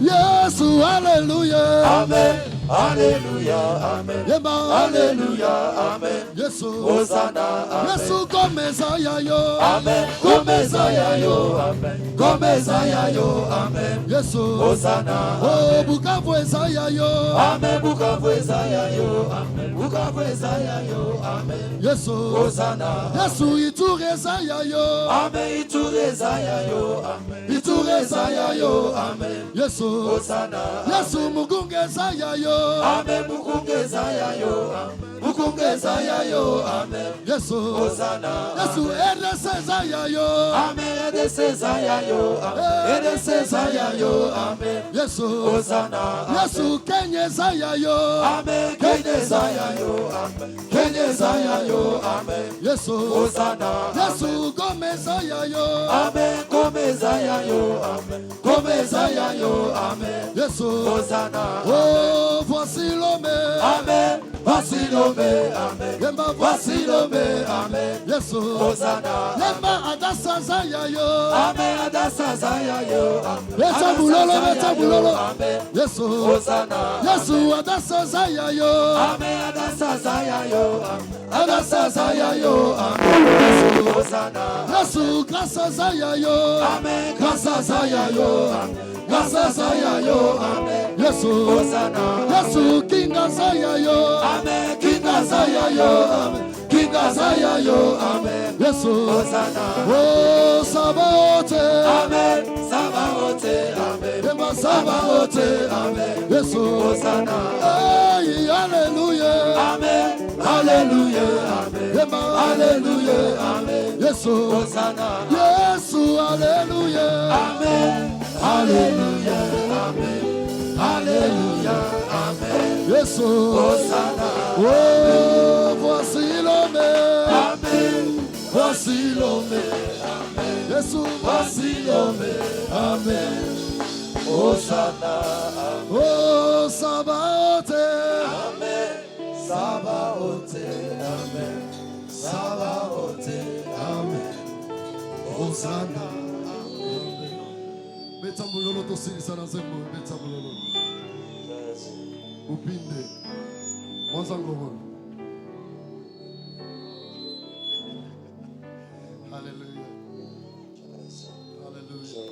Yesu, hallelujah. Amen. Hallelujah, amen. Hallelujah, amen. Yesu, Hosanna, amen. Yesu, komezaya yo. Amen. Komezaya yo, amen. Komezaya yo, amen. Yesu, Hosanna, oh Bukavu ezaya yo. amen. Bukavu ezaya yo, amen. Bukavu ezaya yo, amen. Yesu, Hosanna, Yesu, Ituri ezaya yo. amen. Ituri ezaya yo, amen. Ituri ezaya yo. amen. Yesu, Hosanna, Yesu, Mugunga ezaya yo. amen. Mugunga ezaya yo, amen. Mugunga ezaya yo, amen. Yesu, Hosanna, Yesu, RDC ezaya yo. amen. RDC ezaya yo, amen. RDC ezaya yo, amen. Yesu, Hosanna, Yesu, Kenya ezaya yo. amen. Kenya ezaya yo, amen. Kenya ezaya yo, amen. Yesu, Hosanna, Yesu, Goma ezaya yo. amen. Goma ezaya yo, amen. Goma ezaya yo, amen. Yesu, Hosanna, oh voici l'homme. amen. Voici l'homme, amen. Yemba Voici l'homme, amen. Yesu, Hosanna, Yemba adasa zaya yo. amen. Adasa zaya yo, amen. Beta bulolo, beta bulolo. amen. Yesu, Hosanna, Yesu adasa zaya yo. amen. Adasa zaya yo, amen. Adasa zaya yo. Yesu, Hosanna, Yesu grâce zaya yo. amen. Grâce zaya yo, amen. Grâce zaya yo, amen. Yesu, Hosanna, Yesu kinga zaya yo. amen. Kinga zaya yo, amen. Kinga zaya yo, amen. Yesu, Hosanna, oh Sabaote. amen. Sabaote, amen. Yemba Sabaote, Sabaote. amen. Yesu, Hosanna, hey, hallelujah. amen. Hallelujah, amen. Yemba Hallelujah, amen. Yesu, Hosanna, Yesu, hallelujah. amen. Hallelujah, amen. Hallelujah, amen. Yesu, Hosanna, oh voici l'homme. amen. Voici l'homme. Yesu, voici l'homme. Amen. Hosanna, Oh Sabaote. amen. Sabaote, amen. Sabaote, amen. Hosanna, Beta bulolo tosilisa na zembo. Beta bulolo. Upinde. Mwanzangoro. Hallelujah. Hallelujah.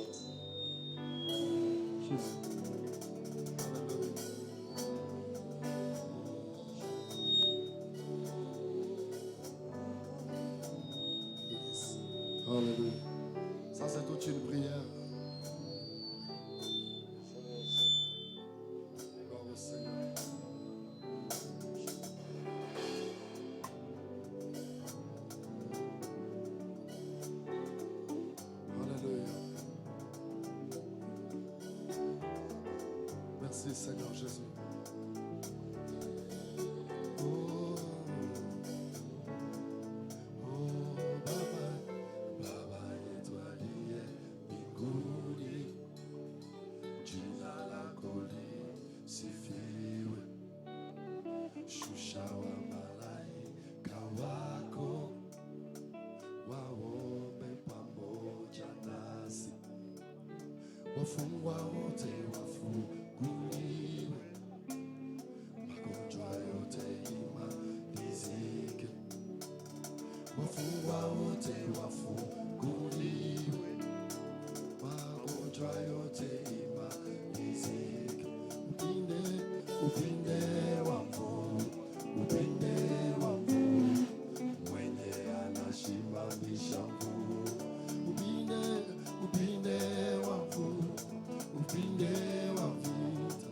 Hallelujah. Ça, c'est toute une prière. Gloire au Seigneur. Alléluia. Merci, Seigneur Jésus. Wafungwa wote wafunguliwe, magonjwa yote imalizike. Wafungwa wote wafunguliwe, magonjwa yote imalizike. Upinde, upinde wangu, upinde wangu, mwenye anashimamisha nguvu. Upinde, upinde wangu, upinde wa vita,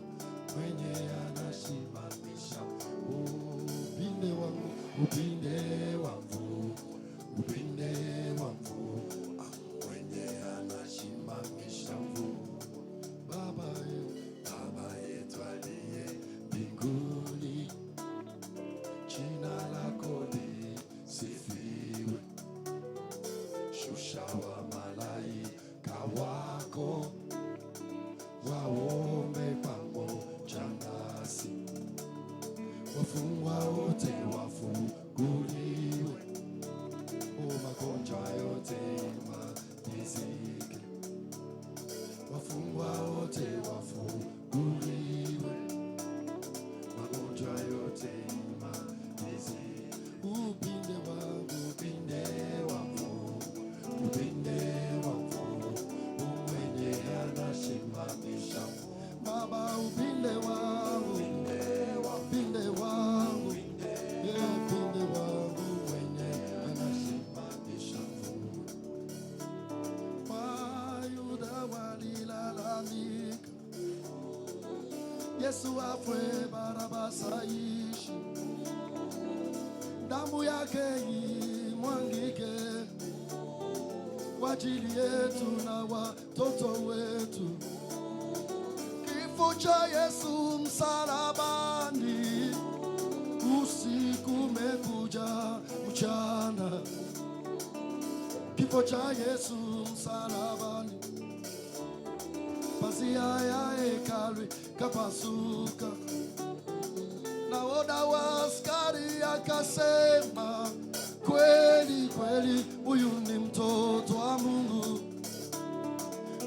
mwenye anasimamisha. Upinde wangu, upinde wangu, upinde wangu, mwenye anasimamisha nguvu. Baba yetu aliye mbinguni, jina lako lisifiwe. Shusha wa malaika wako waombe pamoja nasi. Wafungwa wote wafunguliwe, magonjwa yote Yesu afwe, Barabasa ishi, damu yake imwagike kwa ajili yetu na watoto wetu. Kifo cha Yesu msalabani, usiku umekuja mchana. Kifo cha Yesu msalabani, pazia ya hekalu kapasuka. Nahodha wa askari akasema, kweli kweli huyu ni mtoto wa Mungu.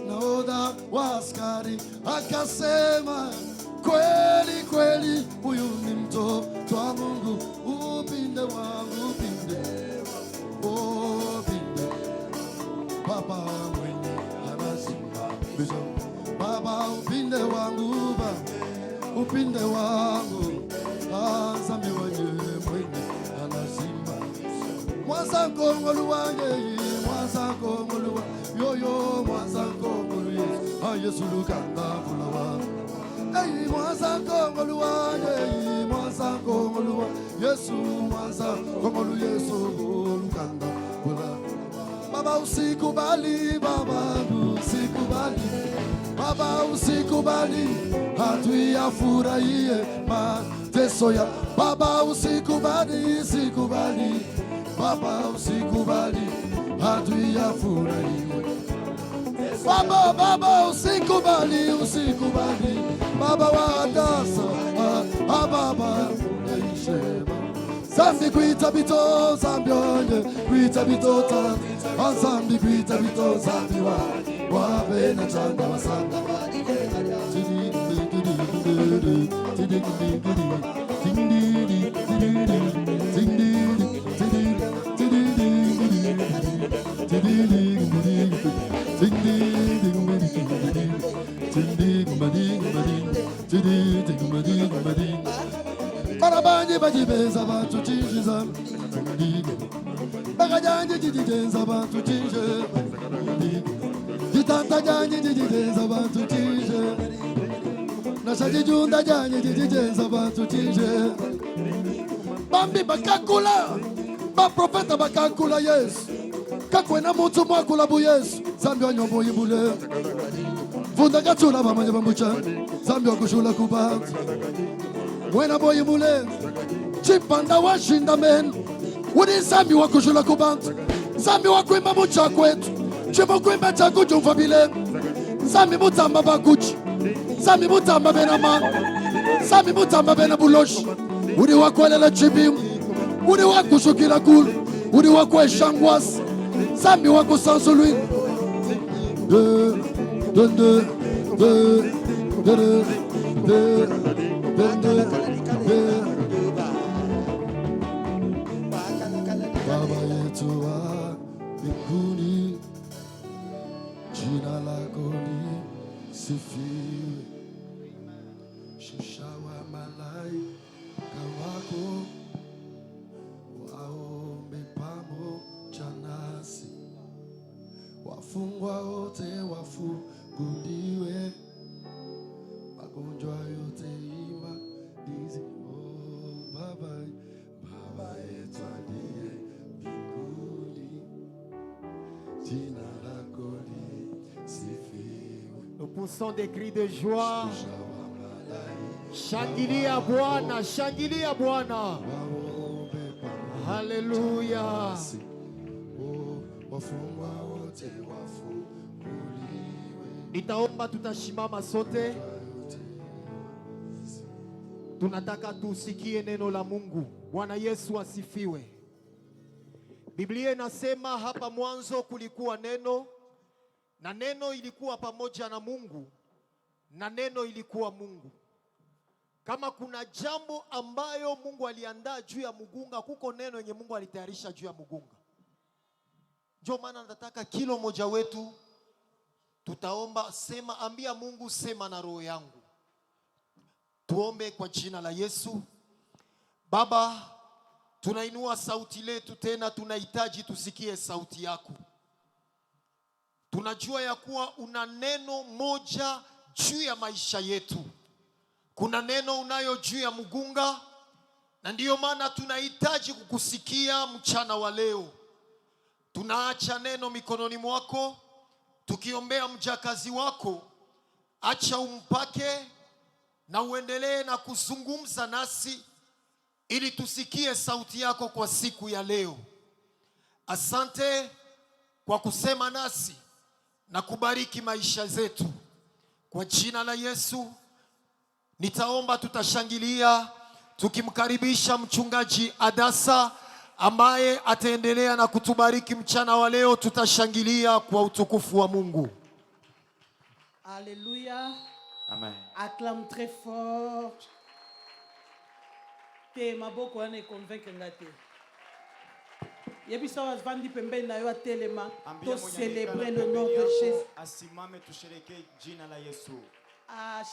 Nahodha wa askari akasema, kweli kweli huyu ni mtoto wa Mungu. Upinde wangu, upinde, oh upinde, Baba mwenye anazima. Baba upinde wangu, upinde wangu, azambi mwenye anazima. Mwanza ngongolu wange, mwanza ngongolu wa yoyo, mwanza ngongolu Yesu, Yesu lukanda fulawa. Hey, mwanza ngongolu wange, mwanza ngongolu wa Yesu, mwanza ngongolu Yesu lukanda fulawa. Baba usikubali, Baba usikubali, Baba usikubali adui afurahie mateso ya Baba. Usikubali, usikubali, Baba usikubali adui afurahie. Baba, Baba usikubali, usikubali, Baba wadasa, Baba unaishema. Zambi kuita bito, zambi onye, kuita bito tati, zambi kuita bito, zambi wabe na chanda wasanga. Barabanyi bajibeza bantu chinjiza, bagajanyi jijijenza bantu chinje, jitanta janyi jijijenza bantu chinje, nasajijunda janyi jijijenza bantu chinje. Bambi bakakula, ba profeta bakakula Yesu, kakwena mutu mwakula bu Yesu, zambi wa nyombo yibule. Funda katula bamanye bambucha, zambi wa kushula kubatu. Wena boyi mule, chipanda wa shinda men. Wudi zambi wa kushula kubantu, zambi wa kuimba mucha kwetu, chimo kuimba chaku jumfa bile. Zambi mutamba bakuchi, zambi mutamba benama, zambi mutamba benabuloshi. Wudi wa kuelela chibimu, wudi wa kushukila kulu, wudi wa kueshangwasi, zambi wa kusansului. Baba yetu wa mbinguni, jina lako lisifiwe. Shusha wa malaika wako waombe pamoja nasi, wafungwa wote wafunguliwe, magonjwa yote imalizwe. Oh, Baba yetu aliye mbinguni, jina lako lisifiwe. Nous poussons des cris de joie. Shangilia Bwana, shangilia Bwana. Haleluya. Wafungwa wote wafunguliwe. Nitaomba tutashimama sote. Tunataka tusikie neno la Mungu. Bwana Yesu asifiwe. Biblia inasema hapa mwanzo kulikuwa neno, na neno ilikuwa pamoja na Mungu, na neno ilikuwa Mungu. Kama kuna jambo ambayo Mungu aliandaa juu ya mugunga, kuko neno yenye Mungu alitayarisha juu ya mugunga. Ndio maana nataka kila mmoja wetu tutaomba, sema, ambia Mungu, sema na roho yangu. Tuombe kwa jina la Yesu. Baba, tunainua sauti letu tena, tunahitaji tusikie sauti yako. Tunajua ya kuwa una neno moja juu ya maisha yetu. Kuna neno unayo juu ya Mugunga, na ndiyo maana tunahitaji kukusikia mchana wa leo. Tunaacha neno mikononi mwako, tukiombea mjakazi wako. Acha umpake na uendelee na kuzungumza nasi ili tusikie sauti yako kwa siku ya leo. Asante kwa kusema nasi na kubariki maisha zetu. Kwa jina la Yesu nitaomba, tutashangilia tukimkaribisha mchungaji Adasa ambaye ataendelea na kutubariki mchana wa leo. Tutashangilia kwa utukufu wa Mungu. Alléluia. Amen. Acclame très fort. Te maboko wana convaincre ngate. Yebisa wazvandi pembeni na yo atelema to célébrer le nom de Jésus. Asimame tusherehekee jina la Yesu.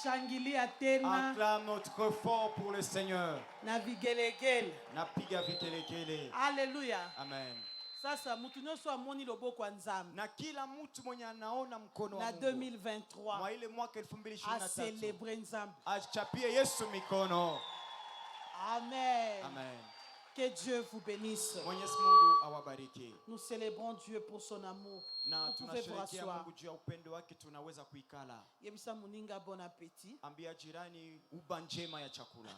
Shangilia tena. Acclame très fort pour le Seigneur. Na vigelegele. Na piga vikelekele. Alléluia. Amen. Sasa mtu nyonso amoni loboko ya Nzambe. Na kila mtu mwenye anaona mkono wa Mungu. Na 2023. Mwa ile mwaka 2023. A célébrer Nzambe. Achapie Yesu mikono. Amen. Amen. Que Dieu vous bénisse. Mwenyezi Mungu awabariki. Nous célébrons Dieu pour son amour. Na vous pouvez vous tunasherehekea rasseoir. Mungu juu ya upendo wake, tunaweza kuikala. Yebisa muninga bon appétit. Ambia jirani uba njema ya chakula.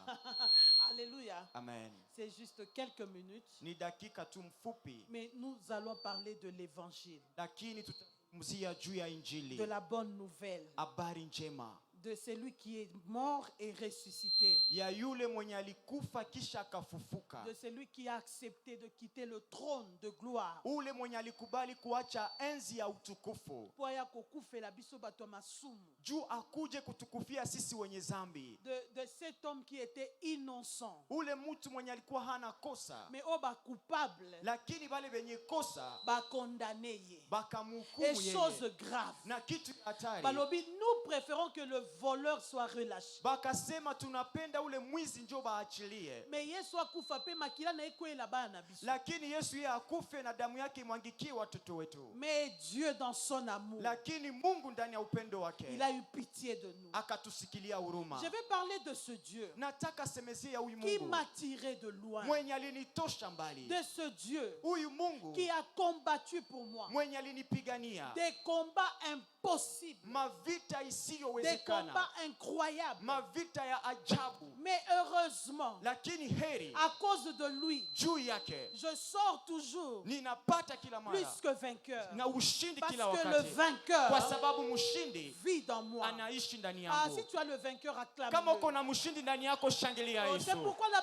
Alléluia. Amen. C'est juste quelques minutes. Ni dakika tu mfupi. Mais nous allons parler de l'évangile. Lakini tutazungumzia juu ya injili. De la bonne nouvelle. Habari njema. De celui qui est mort et ressuscité. Ya yule mwenye alikufa kisha akafufuka. De celui qui a accepté de quitter le trône de gloire. Ule mwenye alikubali kuacha enzi ya utukufu. Poya kokufela biso bato masumu. Juu akuje kutukufia sisi wenye zambi. De cet homme qui était innocent. Ule mtu mwenye alikuwa hana kosa. Mais oba coupable. Lakini wale wenye kosa ba condamné ye. Bakamhukumu yeye. Et chose grave. Na kitu hatari. Balobi, nous préférons que le voleur soit relâché. Bakasema tunapenda ule mwizi ndio baachilie. Mais Yesu akufa pe makila na ekwela bana biso. Lakini Yesu yeye akufe na damu yake imwangikie watoto wetu. Mais Dieu dans son amour. Lakini Mungu ndani ya upendo wake. Il a eu pitié de nous. Akatusikilia huruma. Je vais parler de ce Dieu. Nataka semezia huyu Mungu. Qui m'a tiré de loin. Mwenye alinitosha mbali. De ce Dieu. Huyu Mungu. Qui a combattu pour moi. Mwenye alinipigania. Des combats impossibles. Mavita isiyowezekana. Des combats incroyables. Mavita ya ajabu. Mais heureusement. Lakini heri. À cause de lui. Juu yake. Je sors toujours. Ninapata kila mara. Plus que vainqueur. Na ushindi parce kila wakati. Parce que le vainqueur. Kwa sababu mshindi vit dans moi. Anaishi ndani yangu. Si tu as le vainqueur, acclame. Kama uko na mshindi ndani yako, shangilia Yesu. C'est pourquoi la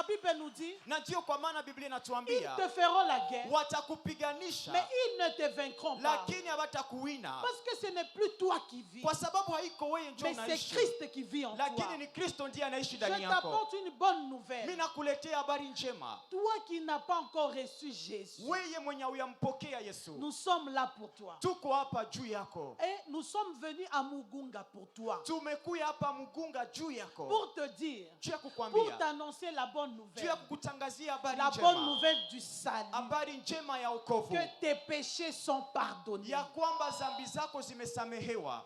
Bible nous dit. Na ndio kwa maana Biblia inatuambia. Ils te feront la guerre. Watakupiganisha. Mais ils ne te vaincront pas. Lakini hawatakuwina. Parce que ce n'est plus toi qui vis. Kwa sababu haiko wewe ndio unaishi. Mais c'est Christ qui vit en toi. Lakini ni Kristo ndiye anaishi ndani yako. Je t'apporte une bonne nouvelle. Mimi nakuletea habari njema. Toi qui n'as pas encore reçu Jésus. Wewe mwenye huyampokea Yesu. Nous sommes là pour toi. Tuko hapa juu yako. Et nous sommes venus à Mugunga pour toi. Tumekuja hapa Mugunga juu yako. Pour te dire. Pour t'annoncer la bonne nouvelle. La bonne nouvelle du salut. Que tes péchés sont pardonnés. Ya kwamba zambi zako zimesamehewa.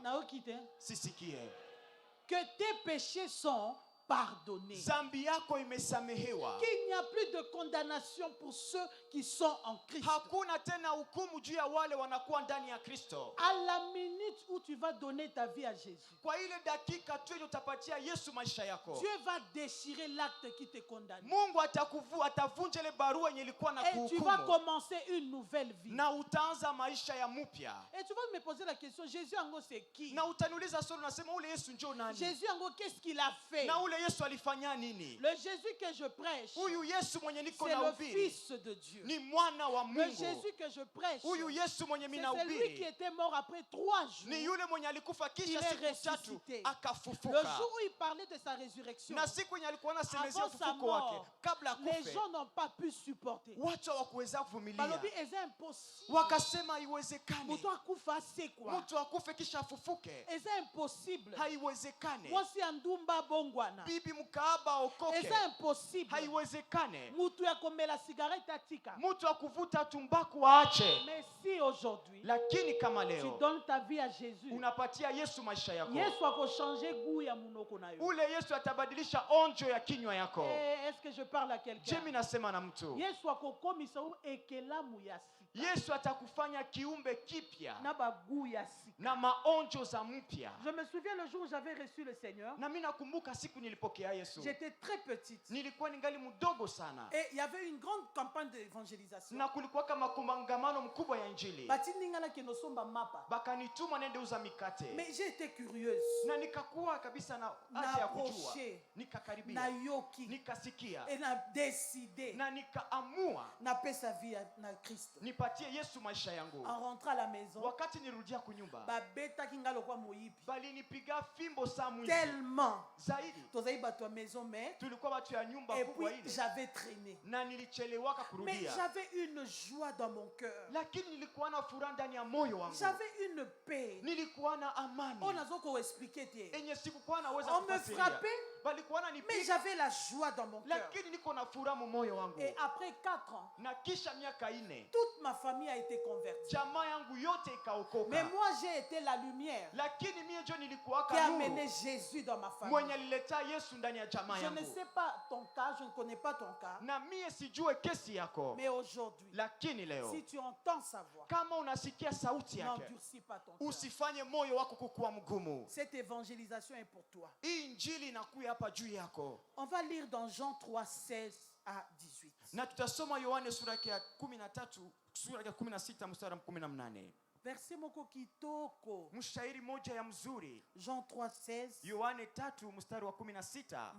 Que tes péchés sont pardonnés. Zambi yako imesamehewa. Qu'il n'y a plus de condamnation pour ceux qui sont en Christ. Hakuna tena hukumu juu ya wale wanakuwa ndani ya Kristo. À la minute où tu vas donner ta vie à Jésus. Kwa ile dakika tu utapatia Yesu maisha yako. Dieu va déchirer l'acte qui te condamne. Mungu atavunja ile barua yenye ilikuwa na kuhukumu. Et tu vas commencer une nouvelle vie. Na utaanza maisha ya mpya. Et tu vas me poser la question, Jésus ango c'est qui? Na utaniuliza swali unasema ule Yesu njoo nani? Jésus ango qu'est-ce qu'il a fait? Na ule Yesu alifanya nini? Le Jésus que je prêche. Huyu Yesu mwenye niko na ubiri. C'est le fils de Dieu. Ni mwana wa Mungu. Le Jésus que je prêche. Huyu Yesu mwenye mimi c'est celui qui était mort après 3 jours. Ni yule mwenye alikufa kisha siku 3 akafufuka. Le jour où il parlait de sa résurrection. Na siku yenye alikuwa anasemezea ufufuko wake kabla akufe. Les gens n'ont pas pu supporter. Watu hawakuweza kuvumilia. Balobi est impossible. Wakasema haiwezekani. Mtu akufa c'est quoi? Mtu akufe kisha afufuke. Est impossible. Haiwezekani. Mwasi andumba bongwana. Bibi mkaaba okoke. Est impossible. Haiwezekani. Mtu ya komela cigarette atika. Mtu akuvuta tumbaku aache. Mais si aujourd'hui lakini kama tu leo donnes ta vie à Jésus, unapatia Yesu maisha yako, Yesu akochange goût ya munoko na yo. ule Yesu atabadilisha onjo ya kinywa yako. Est-ce que je parle à Je quelqu'un? mimi nasema na mtu, Yesu akokomisa ekelamu ya sika Yesu atakufanya kiumbe kipya na bagu ya sika. na maonjo za mpya. Je me souviens le jour où j'avais reçu le Seigneur. Na mimi nakumbuka siku nilipokea Yesu, J'étais très petite. nilikuwa ningali mdogo sana, Et il y avait une grande campagne d'évangélisation. na kulikuwa kama kongamano mkubwa ya injili. Batiningana kenosomba mapa. Bakanituma nende uza mikate, Mais j'ai été curieuse. na nikakuwa kabisa na haja ya kujua, Naproche. nikakaribia, Na yoki. nikasikia, Et na décidé. na nikaamua Na paix sa vie na Christ. nipatie Yesu maisha yangu. En rentrant à la maison, Wakati nirudia kunyumba, babeta kingalo kwa moyibi. balinipiga fimbo saa mwizi Tellement. zaidi. Tozai bato à maison mais Tulikuwa watu ya nyumba et kubwa puis ile, j'avais traîné. na nilichelewaka Mais kurudia, j'avais une joie dans mon cœur. lakini nilikuwa na furaha ndani ya moyo wangu, J'avais une paix. nilikuwa na amani On a encore expliqué tie. enye sikukuwa naweza On me kufasiria. frappait, Balikuwa mais wananipiga, j'avais la joie dans mon cœur. lakini niko na furaha mu moyo wangu. Et après 4 ans, Na kisha miaka 4 toute ma famille a été convertie. jamaa yangu yote Mais ikaokoka, moi, j'ai été la lumière lakini mie njo qui nilikuwaka a nuru amené Jésus dans ma famille. mwenye alileta Yesu ndani ya jamaa Je ne yangu. sais pas ton cas, je ne connais pas ton cas, Na mie sijue kesi yako, mais aujourd'hui, lakini leo si tu entends sa voix, kama unasikia sauti yake, n'endurcis pas ton cœur. usifanye moyo wako kukuwa mgumu. Cette évangélisation est pour toi. Hii injili inakuya hapa juu yako, On va lire dans Jean 3, 16 à 18. na tutasoma Yohane sura ya 13 sura ya 16 mstari wa 18. Verset moko kitoko. Mshairi moja ya mzuri, Jean 3, 16. Yohane 3 mstari wa 16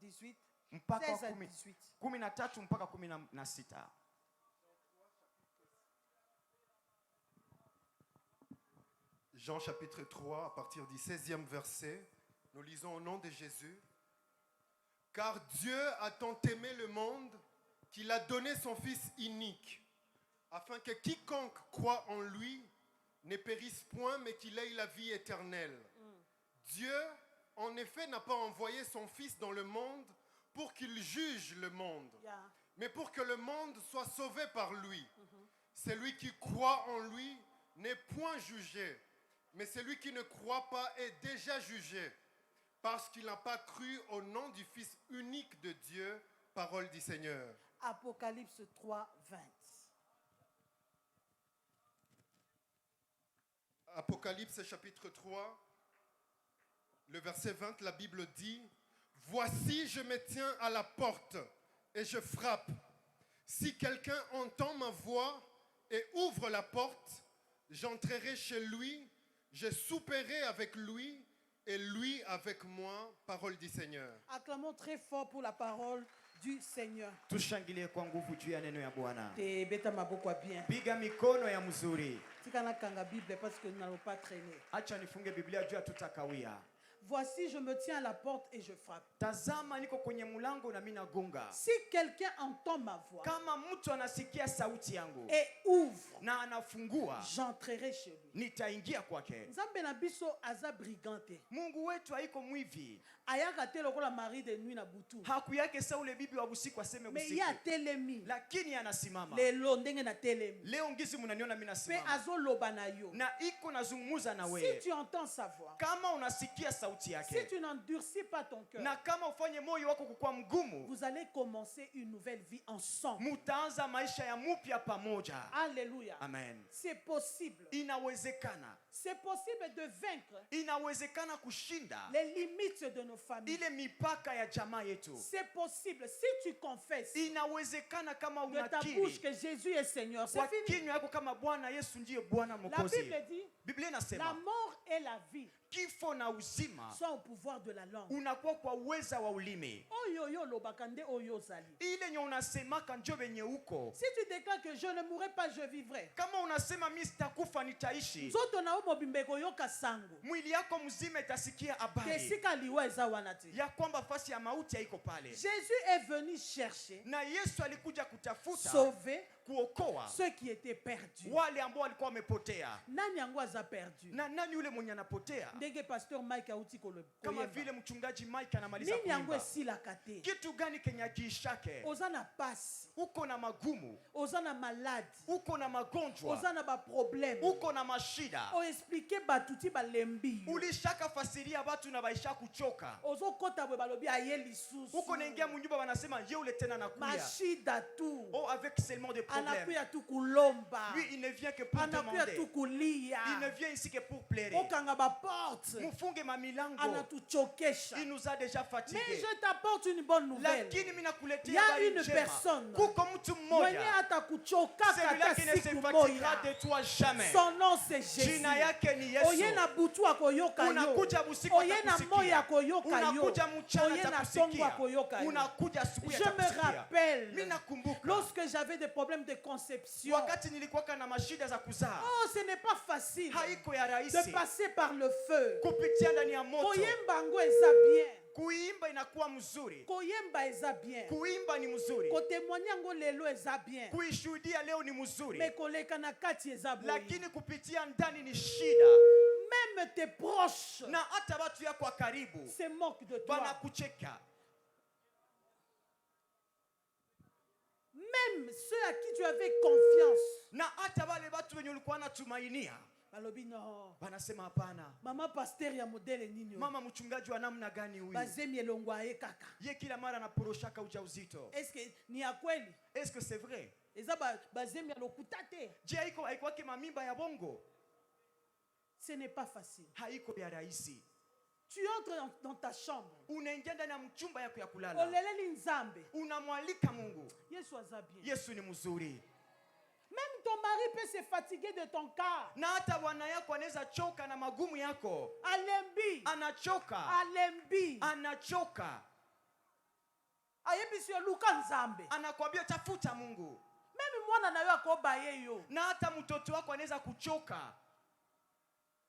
18. mpaka wa 16 à 10 18. 13 mpaka 16. Jean chapitre 3, à partir du 16e verset, nous lisons au nom de Jésus. Car Dieu a tant aimé le monde qu'il a donné son Fils unique, afin que quiconque croit en lui ne périsse point, mais qu'il ait la vie éternelle. Dieu, en effet, n'a pas envoyé son Fils dans le monde pour qu'il juge le monde, Yeah. mais pour que le monde soit sauvé par lui. Celui qui croit en lui n'est point jugé, mais celui qui ne croit pas est déjà jugé, parce qu'il n'a pas cru au nom du Fils unique de Dieu, parole du Seigneur. Apocalypse 3, 20. Apocalypse chapitre 3, le verset 20, la Bible dit: Voici, je me tiens à la porte et je frappe. Si quelqu'un entend ma voix et ouvre la porte, j'entrerai chez lui, je souperai avec lui et lui avec moi, parole du Seigneur. Acclamons très fort pour la parole du Seigneur. Tushangilie kwa nguvu juu ya neno ya Bwana. Te beta maboko bien. Piga mikono ya mzuri. Tika na kanga Bible parce que nous n'allons pas traîner. Acha nifunge Biblia juu tutakawia. Voici, je me tiens à la porte et je frappe. Tazama niko kwenye mlango na mimi nagonga. Si quelqu'un entend ma voix Kama mtu anasikia sauti yangu et ouvre, na anafungua, j'entrerai chez lui. nitaingia kwake. Nzambe na biso aza brigante. Mungu wetu haiko mwivi. Ayaka te lokola mari de nuit na butu. Haku yake sa ule bibi wa usiku aseme Mais usiku. ya telemi. Lakini anasimama. Lelo ndenge na telemi. Leo ngisi mnaniona mimi Pe nasimama. azo loba na yo. Na iko nazungumza na Si wewe. tu entends sa voix, Kama unasikia sauti si yake. tu n'endurcis pas ton cœur, Na kama ufanye moyo wako kukuwa mgumu, vous allez commencer une nouvelle vie ensemble. mutaanza maisha ya mupya pamoja. Alléluia. Amen. C'est possible. Inawezekana. C'est possible de vaincre Inawezekana kushinda les limites de nos familles. ile mipaka ya jamaa yetu. C'est possible si tu confesses Inawezekana kama de ta bouche unakiri que Jésus est Seigneur. C'est kwa fini. kinywa yako kama Bwana Yesu ndiye Bwana La Mwokozi. Bible dit Biblia la inasema mort et la vie kifo na uzima sont au pouvoir de la langue. unakuwa kwa uweza wa ulimi. Oyo yo lobaka nde oyo ozali. Ile nye unasemaka njo venye uko. Si tu déclares que je ne mourrai pas, je vivrai. Kama unasema mimi sitakufa nitaishi, Nzoto na omo bimbeko yoka sango. mwili yako mzima itasikia habari Kesika liwa eza wana te. ya kwamba fasi ya mauti haiko pale. Jésus est venu chercher, Na Yesu alikuja kutafuta sauver, kuokoa ceux qui étaient perdus. wale ambao walikuwa wamepotea. Nani yango aza perdu? Na nani yule mwenye anapotea? Ndenge pasteur Mike auti Kama vile mchungaji Mike anamaliza nini yango kuimba. esila kate? Kitu gani Kenya kiishake? Ozana pasi, Uko na magumu, ozana maladi, uko na magonjwa, ozana ba problème. uko na mashida. O expliquer batuti balembi. Ulishaka fasiria watu na baisha kuchoka. Ozo kota bwe balobi aye lisusu. Uko naingia mnyumba wanasema ye ule tena nakuya. Mashida tu. Oh, avec seulement des problèmes. Anakuya tu kulomba. Lui, il ne vient que pour Anakuya demander. tu kulia. Il ne vient ici que pour plaire. Okanga ba porte. Mufunge mamilango. Anatuchokesha. Il nous a déjà fatigués. Mais je t'apporte une bonne nouvelle. Lakini mimi nakuletea Il y a habari une njema. personne. Kuko mtu Mwenye mmoja. atakuchoka Celui-là kata qui ne se siku fatiguera moja. de toi jamais. Son nom c'est Jésus. Jina yake ni Yesu. Oye na butu akoyoka yo. Unakuja usiku Oye na atakusikia. moya akoyoka yo. Unakuja mchana Oye na tongo atakusikia. akoyoka yo. Unakuja asubuhi Je me atakusikia. rappelle, Mimi nakumbuka lorsque j'avais des problèmes de conception, wakati nilikuwa na mashida za kuzaa. oh, ce n'est pas facile Haiko ya de rahisi passer par le feu. kupitia ndani ya moto. Koyemba ngo eza bien. Kuimba inakuwa mzuri. Koyemba eza bien. Kuimba ni mzuri. Kotémoigner ngo lelo eza bien. Kuishuhudia leo ni mzuri. Mais koleka na kati eza boye. Lakini kupitia ndani ni shida. Même tes proches Na hata watu yako wa karibu se moquent de toi. wanakucheka. Même ceux à qui tu avais confiance. Na hata wale watu wenye ulikuwa unatumainia Balobi no. wanasema hapana. Mama pasteur ya modele nini yo? Mama mchungaji wa namna gani huyu? Bazemi elongo aye kaka. Ye kila mara anaporoshaka ujauzito. Est-ce que ni ya kweli? Est-ce que c'est vrai? Eza bazemi alokuta te. Je, haiko yake mamimba ya bongo? Ce n'est pas facile. Haiko ya rahisi. Tu entres dans ta chambre. Unaingia ndani ya mchumba yako ya kulala. Oleleli nzambe. Unamwalika Mungu. Yesu aza bien. Yesu ni mzuri. Même ton mari peut se fatiguer de ton cas. Na hata bwana yako anaweza choka na magumu yako. Alembi. Anachoka. Alembi. Anachoka. Ayebisi luka nzambe. Anakwambia tafuta Mungu. Même mwana na yo akoba yeyo. Na hata mtoto wako anaweza kuchoka.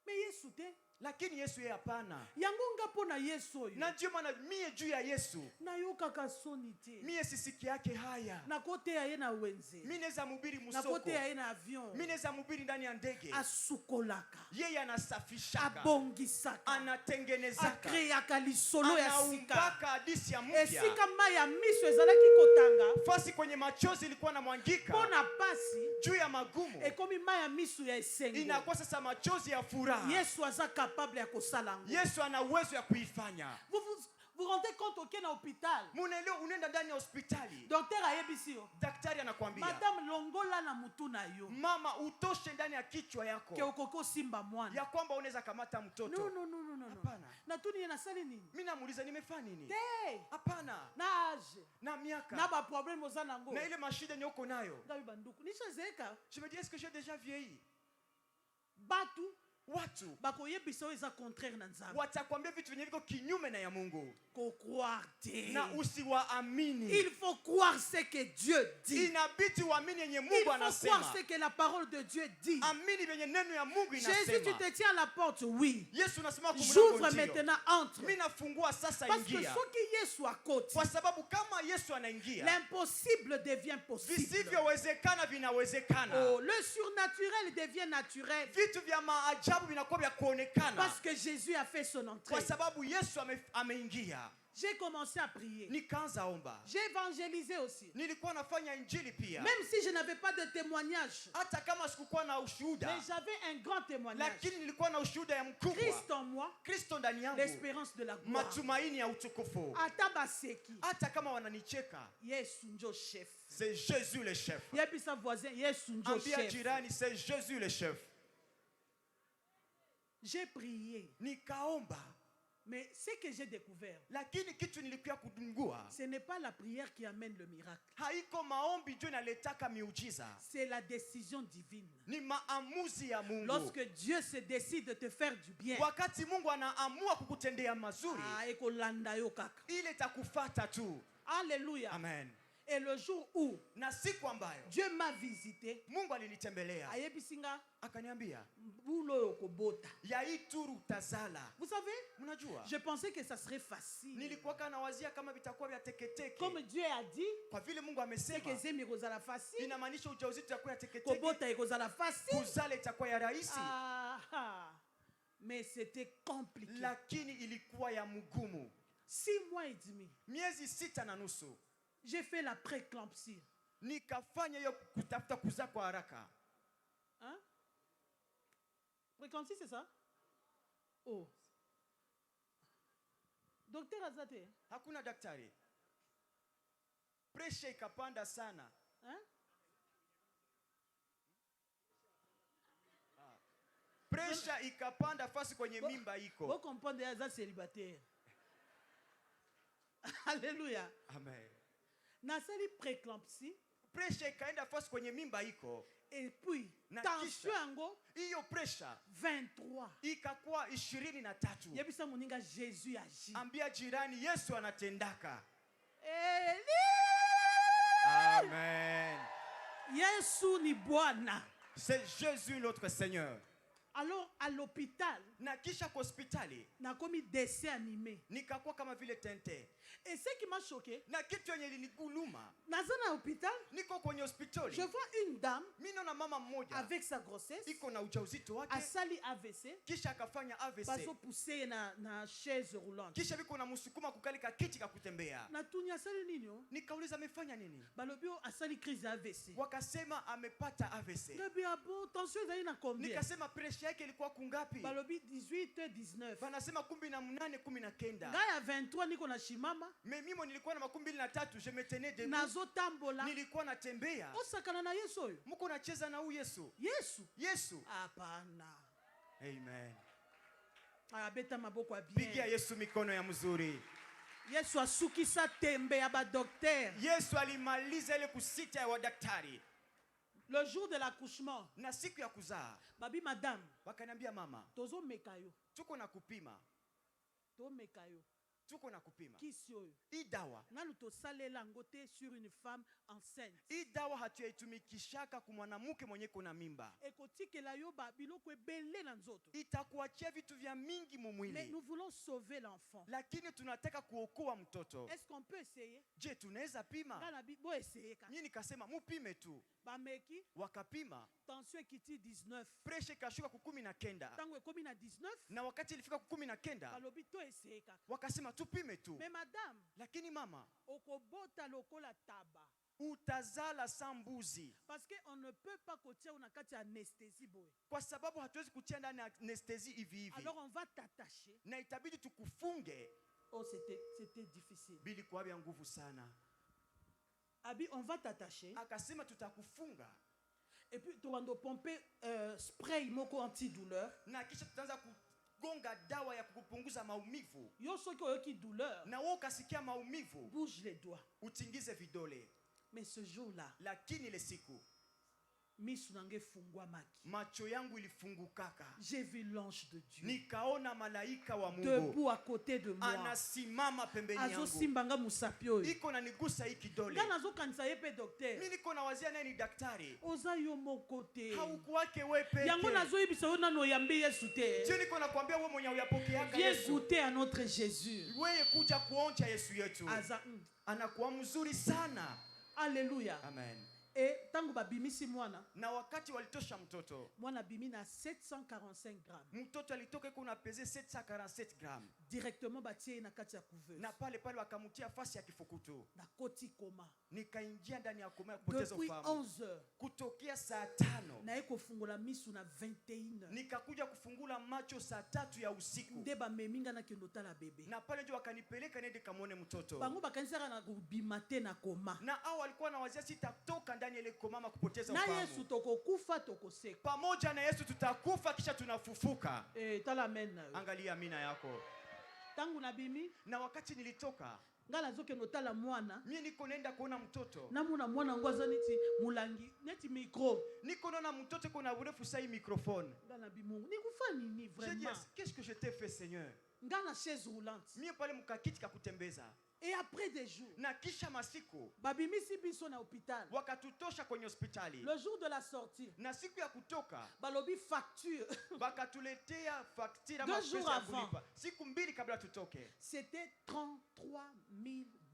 Mais Yesu te. Lakini Yesu yeye hapana. Yango ngapo na Yesu oyo. Na ndio maana mie juu ya Yesu. Na yo kaka soni te. Mie sisiki yake haya. Na kote ya ye na wenze. Mimi naweza mhubiri Na msoko. kote ya ye na avion. Mimi naweza mhubiri ndani ya ndege. Asukolaka. Yeye anasafishaka. Abongisaka. Anatengenezaka. Akreaka lisolo ya sika. Anaumbaka hadithi ya mpya. Esika mai ya miso ezalaki kotanga. Fasi kwenye machozi ilikuwa na mwangika. Pona pasi. Juu ya magumu. Ekomi mai ya miso ya esengo. Inakuwa sasa machozi ya furaha. Yesu aza capable ya kosala ngo. Yesu ana uwezo ya kuifanya. Vous rendez compte auquel hôpital? Muneleo unaenda ndani ya hospitali. Docteur ayebisi yo. Daktari anakuambia. Madame longola na mutu na yo. Mama utoshe ndani ya kichwa yako. Ke okoko simba mwana. Ya kwamba unaweza kamata mtoto. No. Hapana. Na tuni ye nasali nini? Mimi namuuliza nimefanya nini? Te. Hapana. Na age. Na miaka. Na ba problème oza nango. Na ile mashida nyoko nayo. Ngabi banduku. Nishazeeka. Je me dis, est-ce que j'ai déjà vieilli? Batu. Watu Bakoyebisa yo eza contraire na nzambe. watakwambia vitu vyenye viko kinyume na ya Mungu. Ko croire te. Na usiwaamini. Il faut croire ce que Dieu dit. Inabidi uamini yenye Il Mungu faut anasema. croire ce que la parole de Dieu dit. Amini yenye neno ya Mungu Jésus, tu inasema. te tiens à la porte, oui. Yesu anasema kwa mlango J'ouvre ndio. maintenant, entre. Mimi nafungua sasa Parce que ingia. soki Yesu akoti, Kwa sababu kama Yesu anaingia, l'impossible devient possible. visivyowezekana vinawezekana. Oh, le surnaturel devient naturel. Vitu vya maajabu vinakuwa vya kuonekana. Parce que Jésus a fait son entrée. Kwa sababu Yesu ameingia. J'ai commencé à prier. Nikaanza omba. J'ai évangélisé aussi. Nilikuwa nafanya injili pia. Même si je n'avais pas de témoignage. Hata kama sikukuwa na ushuhuda. Mais j'avais un grand témoignage. Lakini nilikuwa na ushuhuda ya mkubwa. Christ en moi. Kristo ndani yangu. L'espérance de la gloire. Matumaini ya utukufu. Atabaseki. Hata kama wananicheka. Yesu njo chef. C'est Jésus le chef. Yebi sa voisin, Yesu njo Ambia chef. jirani, c'est Jésus le chef. J'ai prié. Nikaomba. Mais ce que j'ai découvert, Lakini kitu nilikuwa kudungua. ce n'est pas la prière qui amène le miracle. Haiko maombi ndio inaletaka miujiza. C'est la décision divine. Ni maamuzi ya Mungu. Lorsque Dieu se décide de te faire du bien, Wakati Mungu anaamua kukutendea mazuri, ekolanda yo kaka. ile itakufata tu. Alléluia. Amen. Et le jour où na siku ambayo Dieu m'a visité, Mungu alinitembelea ayebisinga akaniambia bulo yokobota. ya ituru tazala. Vous savez, Mnajua je pensais que ça serait facile. nilikuwa kana wazia kama vitakuwa vya teketeke. Comme Dieu a dit, Kwa vile Mungu c'est amesema que zemi kozala facile, inamaanisha ujauzito itakuwa ya teketeke, kobota ekozala facile. kuzala itakuwa ya rahisi. Mais c'était compliqué. Lakini ilikuwa ya mgumu. 6 mois et demi. Miezi 6 na nusu. J'ai fait la préclampsie. Nikafanya hiyo kutafuta kuzaa kwa haraka. Hein? Préclampsie, c'est ça? Oh. Docteur Azate. Hakuna daktari. Pressure ikapanda sana. Hein? Pressure ikapanda fasi kwenye mimba iko. Vous comprenez, Azate célibataire. Alléluia. Amen. Nasali préclampsie. Pressure ikaenda fasi kwenye mimba iko. Et puis, Na tension kisha, yango hiyo pressure 23. ikakuwa 23. Yebisa moninga Jésus agit. Ambia jirani Yesu anatendaka. Eli! Amen. Yesu ni Bwana. C'est Jésus notre Seigneur. Alors à l'hôpital, Na kisha kwa hospitali na komi dessin animé. nikakuwa kama vile tente. Et ce qui m'a choqué, Na kitu yenye liniguluma, dans un hôpital, niko kwenye hospitali. je vois une dame Mimi naona mama mmoja avec sa grossesse, iko na ujauzito wake, asali AVC, kisha akafanya AVC. baso poussé na chaise roulante. Kisha biko na musukuma kukalika kiti ka kutembea. Na tunya asali nini? Nikauliza amefanya nini? Balobio asali crise AVC. Wakasema amepata AVC. Nabi abo tension zaina na combien? Nikasema pressure yake ilikuwa kungapi? Balobi 18 19. Wanasema 18 19. Ngaya 23 niko na shimama. Mimi nilikuwa na 23, je me tenais debout. Nazo tambola. Nilikuwa natembea. Osakana na Yesu oyo. Mko nacheza na huyu Yesu. Yesu. Yesu. Hapana. Amen. Abeta maboko ya Pigia bien. Yesu mikono ya mzuri. Yesu asukisa tembe ya ba docteur. Yesu alimaliza ile kusita ya wadaktari. Le jour de l'accouchement, Na siku ya kuzaa, babi madame, wakaniambia mama, tozo mekayo. tuko na kupima. To mekayo. Tuko na kupima. Kisi oyo. Hii dawa. Nanu to salela ngote sur une femme enceinte. Hii dawa hatuitumikishaka kwa mwanamke mwenye kuna mimba. Ekotikela yo ba biloko ebele na nzoto. Itakuachia vitu vya mingi Mais mumwili. nous voulons sauver l'enfant. Lakini tunataka kuokoa mtoto. Est-ce qu'on peut essayer? Je, tunaweza pima? Ngana bi bo essayer ka. Mimi nikasema mupime tu. Ba meki Wakapima. tension ekiti 19. Pressure ikashuka ku 19. Tango ekomi na 19, Na wakati ilifika ku 19, balobi to essayer ka. wakasema tupime tu. Mais madame, Lakini mama, okobota lokola taba. utazala sambuzi. Parce qu'on ne peut pas kotia una kati anesthésie boy. Kwa sababu hatuwezi kutia ndani ya anestesi hivi hivi. Alors on va t'attacher. Na itabidi tukufunge. Oh, c'était difficile. Bili kwa vya nguvu sana. Abi, on va t'attacher. Akasema tutakufunga. Et puis, tu vas pomper spray moko antidouleur. Na kisha tutaanza kugonga dawa ya kukupunguza maumivu. Yo soki oyoki douleur. Na wewe ukasikia maumivu, Bouge les doigts. utingize vidole. Mais ce jour-là, Lakini ile siku misu nange fungwa maki. macho yangu ilifungukaka. J'ai vu l'ange de Dieu. Nikaona malaika wa Mungu Debout à côté de moi. anasimama pembeni Azo yangu. simbanga musapio. Iko na nigusa hii kidole. Ngana zo kanisa yepe docteur. Mimi niko na wazia naye ni daktari. Oza yo mokote. Haukuwake wewe peke. Yango nazo yebisa yo nano yambe Yesu te. Je niko nakwambia wewe mwenye uyapokeaka Viens Yesu. goûter à notre Jésus. Wewe kuja kuonja Yesu yetu. Aza. Anakuwa mzuri sana. Alléluia. Amen. Et tango babimisi mwana. Na wakati walitosha mtoto, Mwana bimi na 745 grammes. mtoto alitoka iko na pese 747 grammes. Directement batie na kati ya couveuse. Na pale wakamutia fasi ya kifukutu. Na koti koma. Nikaingia ndani ya koma kupoteza Depuis ufahamu. 11 heures. Kutokea saa 5 Na eko fungola misu na 21 heures. nikakuja kufungula macho saa 3 ya usiku. Nde ba meminga na kendota la bébé. Na pale ndio wakanipeleka nende kamwone mtoto. Bango bakanisaka na kubimate na koma. Na hao walikuwa na wazia sitatoka ndani ile koma kupoteza Na ufahamu. Yesu tokokufa tokoseka. Pamoja na Yesu tutakufa kisha tunafufuka. Tala amen. Angalia amina yako. Tangu na bimi. Na wakati nilitoka, Ngala zoke notala mwana. mimi niko nenda kuona mtoto. Na muna mwana ngwaza neti mulangi neti micro. Niko naona mtoto kuna urefu sai microphone. Ngala bimungu. Nikufa nini J'ai dit, vraiment? qu'est-ce que je t'ai fait Seigneur? Ngala chaise roulante. Mimi pale mkakiti kakutembeza. Et après des jours, na kisha masiku babimisi biso na hôpital. wakatutosha kwenye hospitali. Le jour de la sortie, Na siku ya kutoka balobi facture. wakatuletea faktira 2 jours ya avant. kulipa. Siku mbili kabla tutoke. C'était 33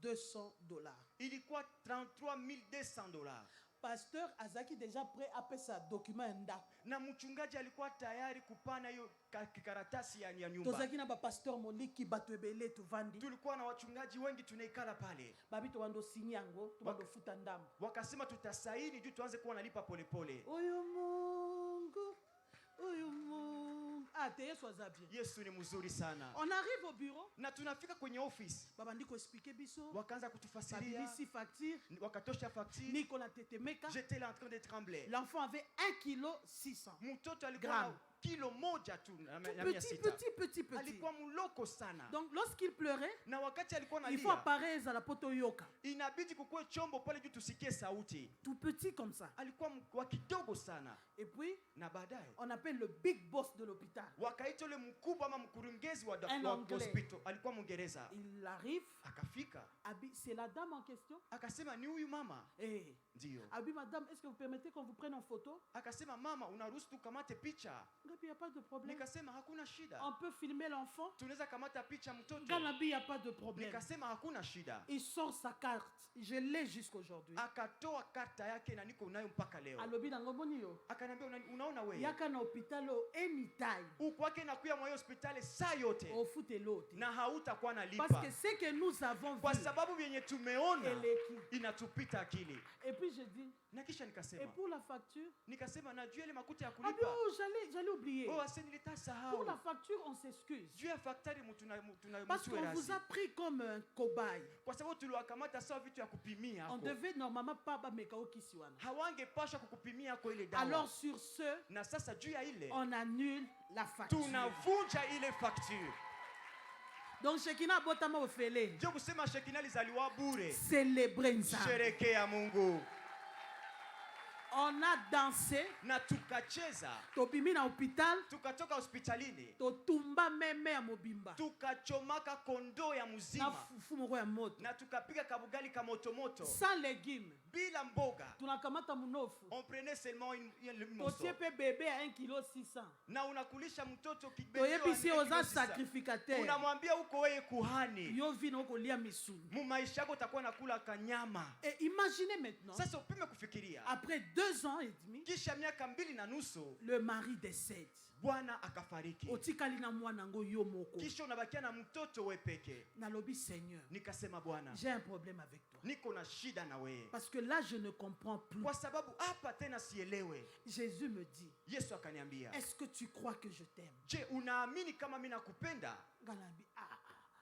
200 $. Ilikuwa 33 200 $. Pasteur Azaki déjà prêt à payer sa document nda. Na mchungaji alikuwa tayari kupana hiyo kikaratasi ya nyumba. Tozaki na ba pasteur Moliki bato ebele tuvandi. Tulikuwa na wachungaji wengi tunaikala pale. Babi to wando signi yango, to wando futa ndambo. Wakasema tutasaini juu tuanze kuwa nalipa polepole. Oyo Mungu. Oyo Mungu. Ah, te Yesu azabie. Yesu ni mzuri sana. On arrive au bureau. Na tunafika kwenye office. Babandi ko expliquer biso. Wakaanza kutufasiria. Babisi facture. Wakatosha facture. Niko na tetemeka. J'étais là en train de trembler. L'enfant avait 1,6 kg. Mtoto alikuwa na kilo moja tu na 600. Petit. Alikuwa mloko sana. Donc lorsqu'il pleurait, Na wakati alikuwa il faut analia, apparaître à la poto yoka. inabidi kukue chombo pale juu tusikie sauti. Tout petit comme ça. Alikuwa wa kidogo sana. Et puis, Na baadaye on appelle le big boss de l'hôpital. wakaita yule mkubwa ama mkurugenzi wa Un Anglais. hospital. Alikuwa Mwingereza. Il arrive. Akafika. C'est la dame en question. Akasema ni huyu mama. Eh. Ndio. Abi, madame, est-ce que vous permettez qu'on vous prenne en photo? Akasema mama, unaruhusu tukamate picha? Et puis, il n'y a pas de problème. Nikasema hakuna shida. On peut filmer l'enfant. Tunaweza kamata picha mtoto. Ganabi, il n'y a pas de problème. Nikasema hakuna shida. Il sort sa carte. Je l'ai jusqu'aujourd'hui. Akatoa karta yake na niko nayo mpaka leo. Alobi na ngomoni yo. Akaniambia unaona wewe? Yaka na hôpital anytime. Ukwake na kuya mwa hospitali saa yote. Au foot et l'autre. Na hautakuwa nalipa. Parce que ce que nous avons vu. Kwa sababu vyenye tumeona Eleki. inatupita akili. Et puis je dis. Na kisha Et nikasema. pour la facture? Nikasema najua ile makuta ya Ah kulipa. bien, oh, j'allais oublier. Oh, ase nilitasahau. Pour la facture, on s'excuse. Juu ya faktari Parce qu'on vous a pris comme un cobaye. kwa sababu tuliwakamata sawa vitu ya kupimia On hako. devait normalement pas mekao kisiwana. Hawangepasha kukupimia kwa ile dawa. Alors sur ce, Na sasa juu ya ile on annule la facture. tunavunja ile facture. Donc Shekina Botama Ofele. Ndio kusema Shekina alizaliwa bure. Célébrer Nzambe. Sherekea Mungu. On a dansé. Na tukacheza. Topimi na hôpital. Tukatoka hospitalini. Totumba meme ya mobimba. Tukachomaka kondoo ya Na mzima. fufu moko ya moto. Na tukapiga kabugali ka moto. Sans légumes. Bila mboga. Tunakamata munofu. On prenait seulement une morceau. Totie pe bébé à 1,6 kg. Na unakulisha mtoto kibebe. Toyebisi oza sacrificateur. Unamwambia uko wewe kuhani. Yo vino kolia misuni. Mu maisha yako utakuwa nakula kanyama. Et imaginez maintenant. Sasa upime kufikiria. Après 2 ans et demi. Kisha miaka 2 na nusu. Le mari décède. Bwana akafariki. Otikali na mwana ngo yo moko. Kisha unabakia na mtoto wewe peke. Nalobi Seigneur. Nikasema Bwana, J'ai un problème avec toi. niko na shida na wewe. Parce que là je ne comprends plus. Kwa sababu hapa tena sielewe. Jésus me dit. Yesu akaniambia, Est-ce que tu crois que je t'aime? je unaamini kama mimi nakupenda? Galabi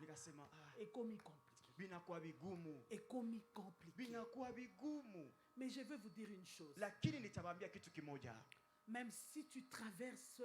Nikasema et commis compliqué. binakuwa vigumu. Et commis compliqué. Binakuwa vigumu. Mais je vais vous dire une chose. Lakini nitawaambia kitu kimoja. Même si tu traverses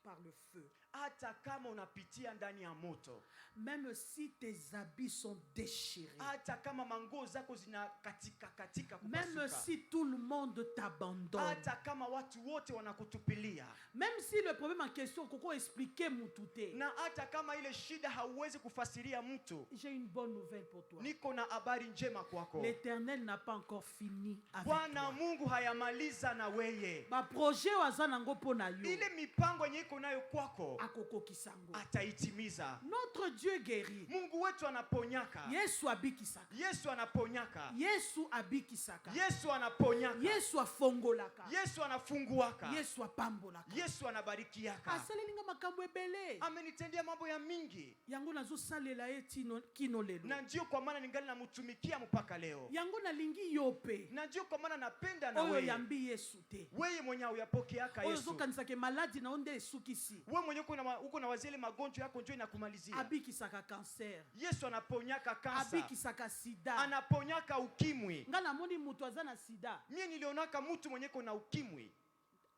par le feu. Hata kama unapitia ndani ya moto. Même si tes habits sont déchirés. Hata kama manguo zako zina katika kupasuka. Même si tout le monde t'abandonne. Hata kama watu wote wanakutupilia. Même si le problème en question koko expliquer mutute. Na hata kama ile shida hauwezi kufasiria mtu. J'ai une bonne nouvelle pour toi. Niko na habari njema kwako. L'Éternel n'a pas encore fini avec Bwana toi. Mungu hayamaliza na weye. Ba projet wazana ngo pona yo. Ile mipango yenye iko nayo kwako Akoko kisango. ataitimiza. Notre Dieu guérit. Mungu wetu anaponyaka. Yesu abikisaka. Yesu anaponyaka. Yesu abikisaka. Yesu anaponyaka. Yesu afongolaka. Yesu anafunguaka. Yesu apambolaka. Yesu anabarikiaka. Asalelinga makambo ebele. Amenitendea mambo ya mingi. Yango nazo salela ye kino lelo. Na ndio kwa maana ningali namtumikia mpaka leo. Yango nalingi yope. Na ndio kwa maana napenda na Oyo wewe. yambi Yesu te. Wewe mwenye uyapokeaka Oyo Yesu. zokanisake maladi na onde esukisi. Wewe mwenye uko na wazile magonjwa yako njoo inakumalizia. Abikisaka cancer. Yesu anaponyaka kansa. Abikisaka sida. Anaponyaka ukimwi. Nga namoni mutu aza na sida. Mie nilionaka mtu mwenye iko na ukimwi.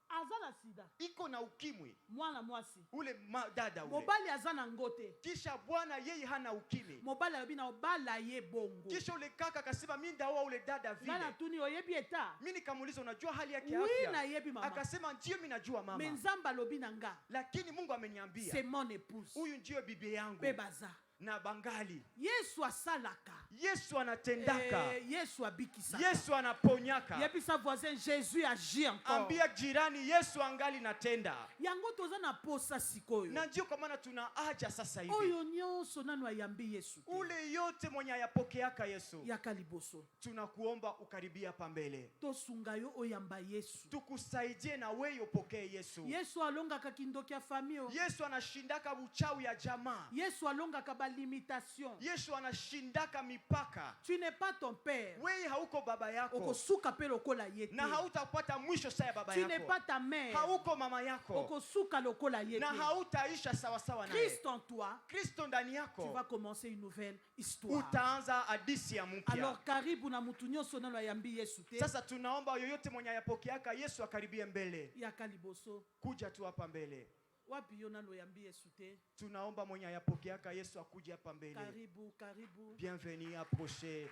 Aza na sida. Iko na ukimwi. Mwana mwasi. Ule dada ule. Mobali aza na ngote. Kisha bwana yeye hana ukimwi. Mobali alobi na obala ye bongo. Kisha ule kaka akasema mimi ndaoa ule dada vile. Ngana tuni oyebi eta. Mimi nikamuuliza unajua hali yake ya Oui afya? na yebi mama. Akasema ndio mimi najua mama. Menzamba alobi na nga. Lakini Mungu ameniambia. C'est mon épouse. Huyu ndio bibi yangu. Pe baza. na bangali. Yesu asalaka. Yesu anatendaka. Yesu abikisaka. Yesu anaponyaka. Yepi sa voisin, Jésus agit encore. Ambia jirani Yesu angali natenda. Yango toza na posa sikoyo. Na ndio kwa maana tuna haja sasa hivi. Oyo nyonso nanu ayambi Yesu. Ule yote mwenye ayapokeaka Yesu. Yakaliboso. Tunakuomba ukaribia hapa mbele. Tosungayo oyamba Yesu. Tukusaidie na wewe upokee Yesu. Yesu alongaka kindoki ya famio. Yesu anashindaka uchawi ya jamaa. Yesu alongaka ba limitation. Yesu anashindaka mipaka. Tu n'es pas ton père. Wewe hauko baba yako. Okosuka pe lokola yete. Na hautapata mwisho sawa baba yako. Tu n'es pas ta mère. Hauko mama yako. Okosuka lokola yete. Na hautaisha sawa sawa naye. Christ en toi. Kristo ndani yako. Tu vas commencer une nouvelle histoire. Utaanza hadithi ya mpya. Alors karibu na mtu nyonso nalo yambi Yesu te. Sasa tunaomba yoyote mwenye ayapokeaka Yesu akaribie mbele. Yakaliboso. Kuja tu hapa mbele. Wapi yo nalo yambi Yesu te. Tunaomba mwenye ayapokeaka Yesu akuje hapa mbele. Karibu, karibu. Bienvenue, approchez,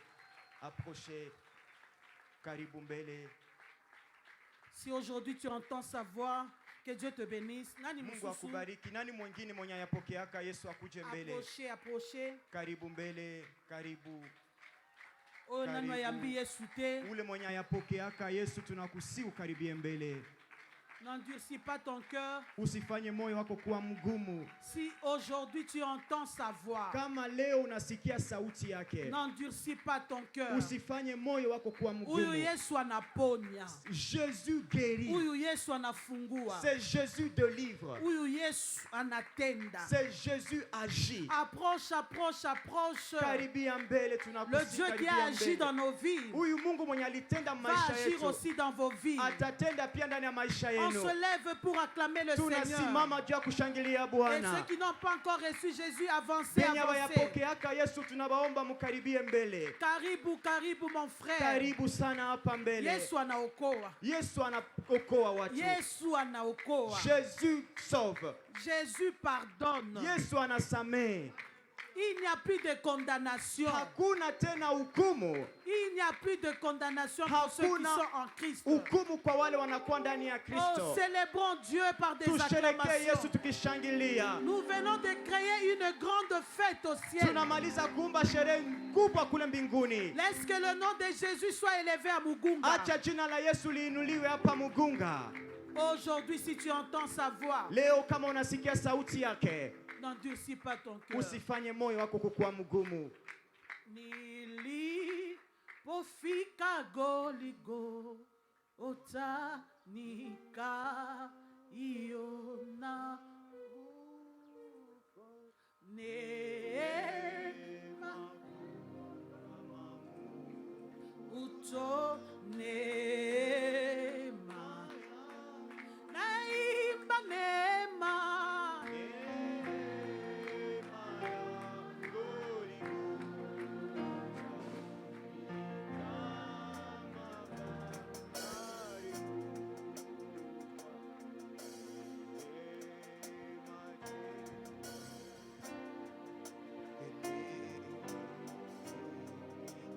approchez. Karibu mbele. Si aujourd'hui tu entends sa voix, que Dieu te bénisse. Nani Mungu akubariki. Nani mwingine mwenye ayapokeaka Yesu akuje mbele. Approchez, approchez. Karibu mbele, karibu. Oh, nani yambi Yesu te. Ule mwenye ayapokeaka Yesu tunakusi ukaribie mbele. N'endurcis pas ton cœur. Usifanye moyo wako kuwa mgumu. Si aujourd'hui tu entends sa voix, kama leo unasikia sauti yake, n'endurcis pas ton cœur. Usifanye moyo wako kuwa mgumu. Huyu Yesu anaponya. Jésus guérit. Huyu Yesu anafungua. C'est Jésus délivre. Huyu Yesu anatenda. C'est Jésus agit. Approche, approche, approche. Karibia mbele, le Dieu qui a agi dans nos vies huyu Mungu mwenye alitenda va maisha agir yetu aussi dans vos vies. atatenda pia ndani ya maisha On yenu. se lève pour acclamer le Seigneur. Tunasimama juu ya kushangilia Et Bwana. ceux qui n'ont pas encore reçu Jésus, avancez, Benye avancez. wayapokeaka Yesu tunabaomba mkaribie mbele. Karibu, karibu mon frère. Karibu sana hapa mbele. Yesu anaokoa. Yesu anaokoa watu. Yesu anaokoa. Jésus sauve. Jésus pardonne. Yesu anasamehe. Il n'y a plus de condamnation. Hakuna tena hukumu. Il n'y a plus de condamnation pour ceux qui sont en Christ. Hukumu kwa wale wanakuwa ndani ya Kristo. Oh, célébrons Dieu par des Tusherehekee Yesu acclamations. tukishangilia. Nous venons de créer une grande fête au ciel. Tunamaliza kuumba sherehe kubwa kule mbinguni. Laisse que le nom de Jésus soit élevé à Mugunga. Acha jina la Yesu liinuliwe hapa Mugunga. Aujourd'hui, si tu entends sa voix, Leo kama unasikia sauti yake, n'endurcis pas ton cœur. usifanye moyo wako kukuwa mgumu. Nilipofika Goligo, ota nikaiona neema, uto neema, naimba neema.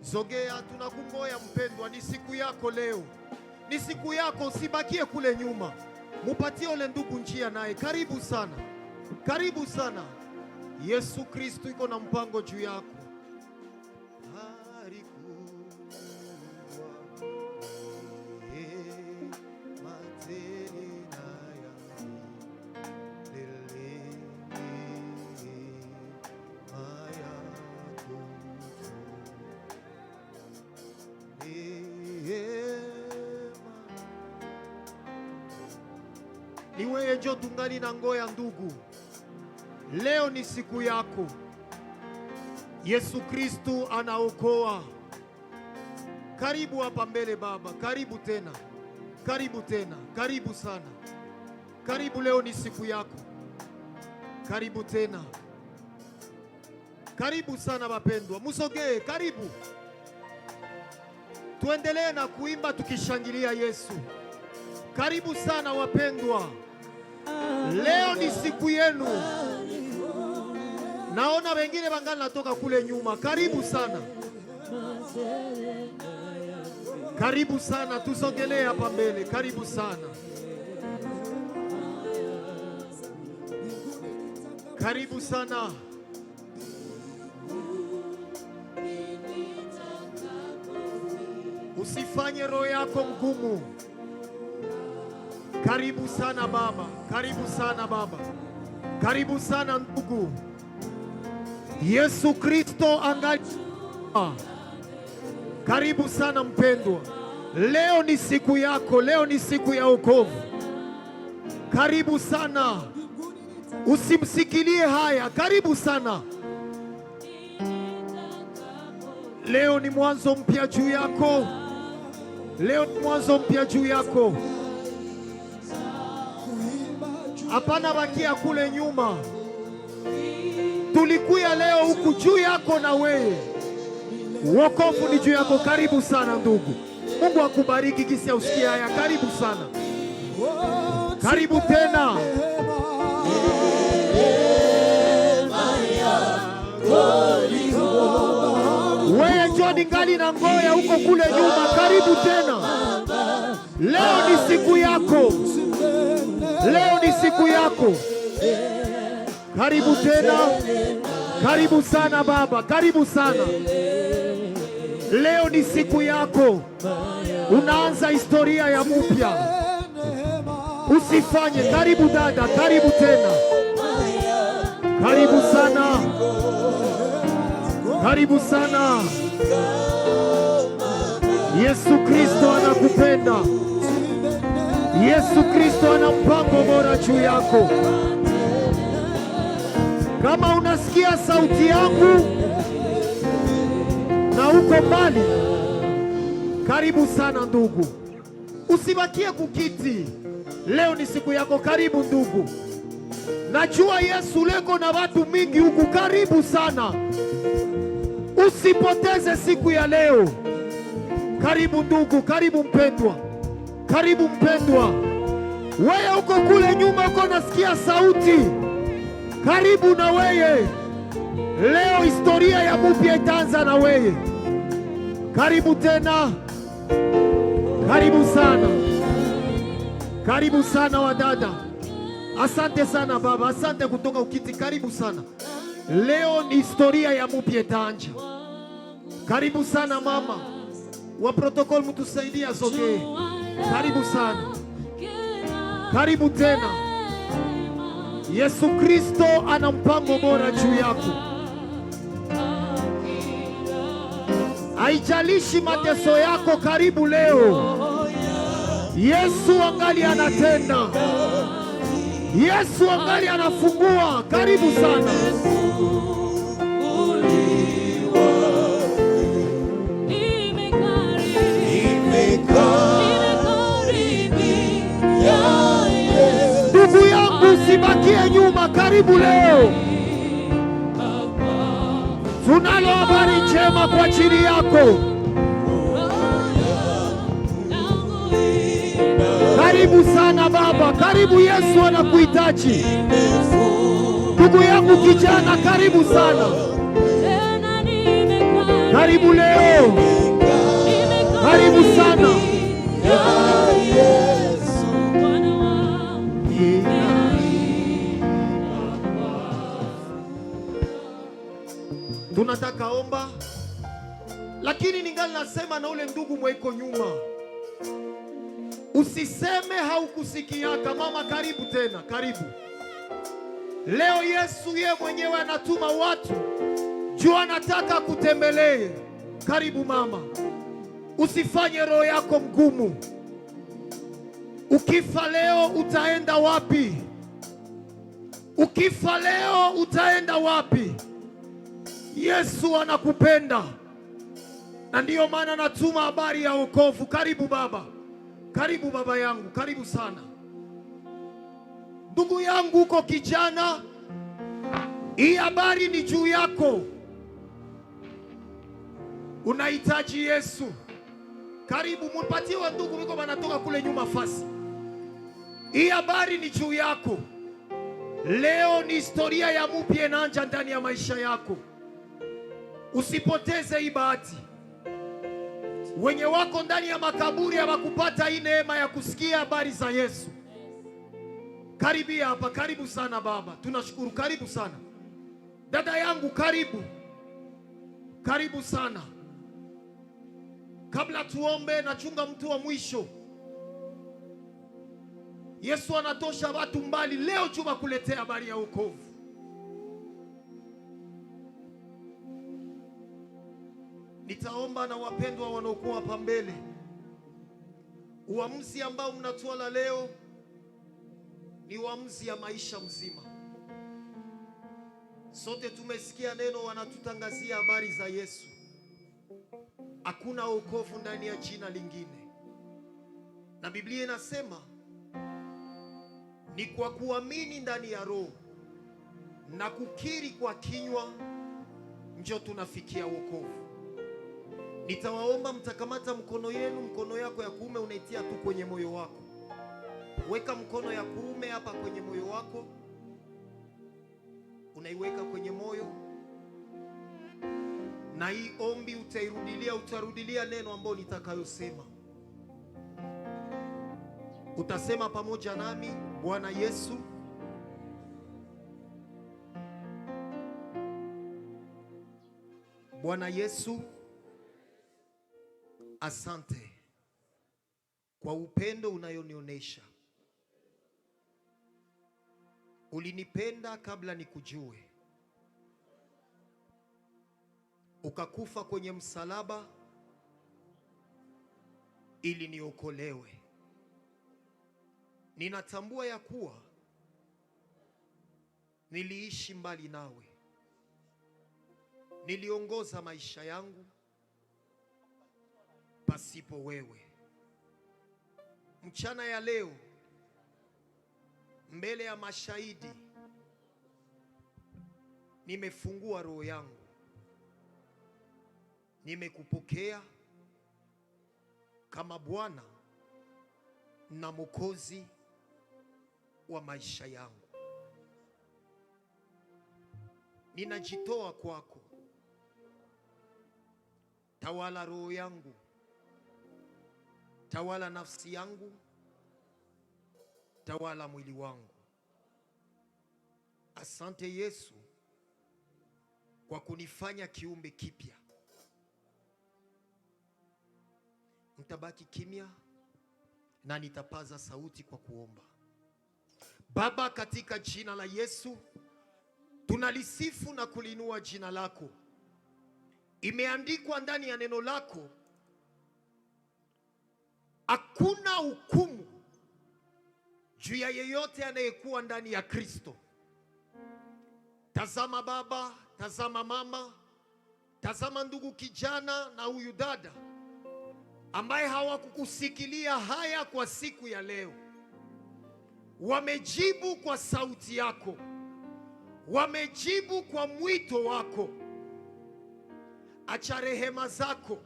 Zogea, tunakungoya mpendwa, ni siku yako leo, ni siku yako, usibakie kule nyuma, mupatie ule ndugu njia naye. Karibu sana, karibu sana. Yesu Kristo iko na mpango juu yako. Ni wewe njo tungali na ngoya ndugu, leo ni siku yako. Yesu Kristu anaokoa. Karibu hapa mbele baba, karibu tena, karibu tena, karibu sana, karibu. Leo ni siku yako, karibu tena, karibu sana wapendwa, musogee, karibu. Tuendelee na kuimba tukishangilia Yesu. Karibu sana wapendwa, leo ni siku yenu. Naona wengine bangana natoka kule nyuma. Karibu sana, karibu sana, tusogelee hapa mbele. Karibu sana, karibu sana. usifanye roho yako mgumu. Karibu sana baba, karibu sana baba, karibu sana ndugu. Yesu Kristo angali. Karibu sana mpendwa. Leo ni siku yako, leo ni siku ya wokovu. Karibu sana. Usimsikilie haya, karibu sana. Leo ni mwanzo mpya juu yako. Leo ni mwanzo mpya juu yako. Hapana bakia kule nyuma. Tulikuya leo huku juu yako na wewe. Wokovu ni juu yako. Karibu sana ndugu. Mungu akubariki kisi usikia haya. Karibu sana. Karibu tena. Wewe njoni ngali na ngoya huko kule nyuma. Karibu tena. Leo ni siku yako. Leo ni siku yako. Karibu tena. Karibu sana baba. Karibu sana. Leo ni siku yako. Unaanza historia ya mpya. Usifanye. Karibu dada. Karibu tena. Karibu sana. Karibu sana. Yesu Kristo anakupenda. Yesu Kristo ana mpango bora juu yako. Kama unasikia sauti yangu na uko mbali, karibu sana ndugu. Usibakie kukiti. Leo ni siku yako. Karibu ndugu. Najua Yesu leko na watu mingi huku. Karibu sana. Usipoteze siku ya leo. Karibu ndugu. Karibu mpendwa. Karibu mpendwa. Wewe uko kule nyuma uko nasikia sauti. Karibu na wewe. Leo historia ya mpya itaanza na wewe. Karibu tena. Karibu sana. Karibu sana wadada. Asante sana baba. Asante kutoka ukiti. Karibu sana. Leo ni historia ya mpya itaanza. Karibu sana mama. Wa protokol mtusaidia soge. Karibu sana. Karibu tena. Yesu Kristo ana mpango bora juu yako. Haijalishi mateso yako, karibu leo. Yesu angali anatenda. Yesu angali anafungua. Karibu sana. Ndugu yangu, usibakie nyuma. Karibu leo. Tunalo habari njema kwa ajili yako. Karibu sana baba. Karibu. Yesu anakuhitaji. Ndugu yangu kijana, karibu sana. Karibu leo. Karibu sana. Tunataka omba, lakini ningali nasema na ule ndugu mweko nyuma. Usiseme haukusikiaka. Mama, karibu tena. Karibu. Leo Yesu ye mwenyewe anatuma watu juu anataka kutembelee. Karibu mama. Usifanye roho yako mgumu. Ukifa leo utaenda wapi? Ukifa leo utaenda wapi? Yesu anakupenda. Na ndiyo maana natuma habari ya wokovu. Karibu baba. Karibu baba yangu. Karibu sana. Ndugu yangu uko kijana, hii habari ni juu yako. Unahitaji Yesu. Karibu. Mpatie wa ndugu wiko wanatoka kule nyuma fasi. Hii habari ni juu yako. Leo ni historia ya mpya inaanza ndani ya maisha yako. Usipoteze hii bahati. Wenye wako ndani ya makaburi hawakupata hii neema ya kusikia habari za Yesu. Karibia hapa. Karibu sana baba. Tunashukuru. Karibu sana. Dada yangu karibu. Karibu sana. Kabla tuombe, nachunga mtu wa mwisho. Yesu anatosha watu mbali leo juma kuletea habari ya wokovu. Nitaomba na wapendwa wanaokuwa hapa mbele. Uamuzi ambao mnatoa leo ni uamuzi ya maisha mzima. Sote tumesikia neno, wanatutangazia habari za Yesu. Hakuna wokovu ndani ya jina lingine. Na Biblia inasema ni kwa kuamini ndani ya roho na kukiri kwa kinywa ndio tunafikia wokovu. Nitawaomba mtakamata mkono yenu, mkono yako ya kuume unaitia tu kwenye moyo wako. Weka mkono ya kuume hapa kwenye moyo wako. Unaiweka kwenye moyo. Na hii ombi utarudilia neno ambalo nitakayosema. Utasema pamoja nami, Bwana Yesu, Bwana Yesu, asante kwa upendo unayonionyesha. Ulinipenda kabla nikujue. Ukakufa kwenye msalaba ili niokolewe. Ninatambua ya kuwa niliishi mbali nawe. Niliongoza maisha yangu pasipo wewe. Mchana ya leo, mbele ya mashahidi, nimefungua roho yangu. Nimekupokea kama Bwana na Mwokozi wa maisha yangu. Ninajitoa kwako. Tawala roho yangu, tawala nafsi yangu, tawala mwili wangu. Asante Yesu kwa kunifanya kiumbe kipya. Mtabaki kimya na nitapaza sauti kwa kuomba. Baba, katika jina la Yesu tunalisifu na kulinua jina lako. Imeandikwa ndani ya neno lako, hakuna hukumu juu ya yeyote anayekuwa ndani ya Kristo. Tazama baba, tazama mama, tazama ndugu kijana na huyu dada ambaye hawakukusikilia haya kwa siku ya leo. Wamejibu kwa sauti yako, wamejibu kwa mwito wako. Acha rehema zako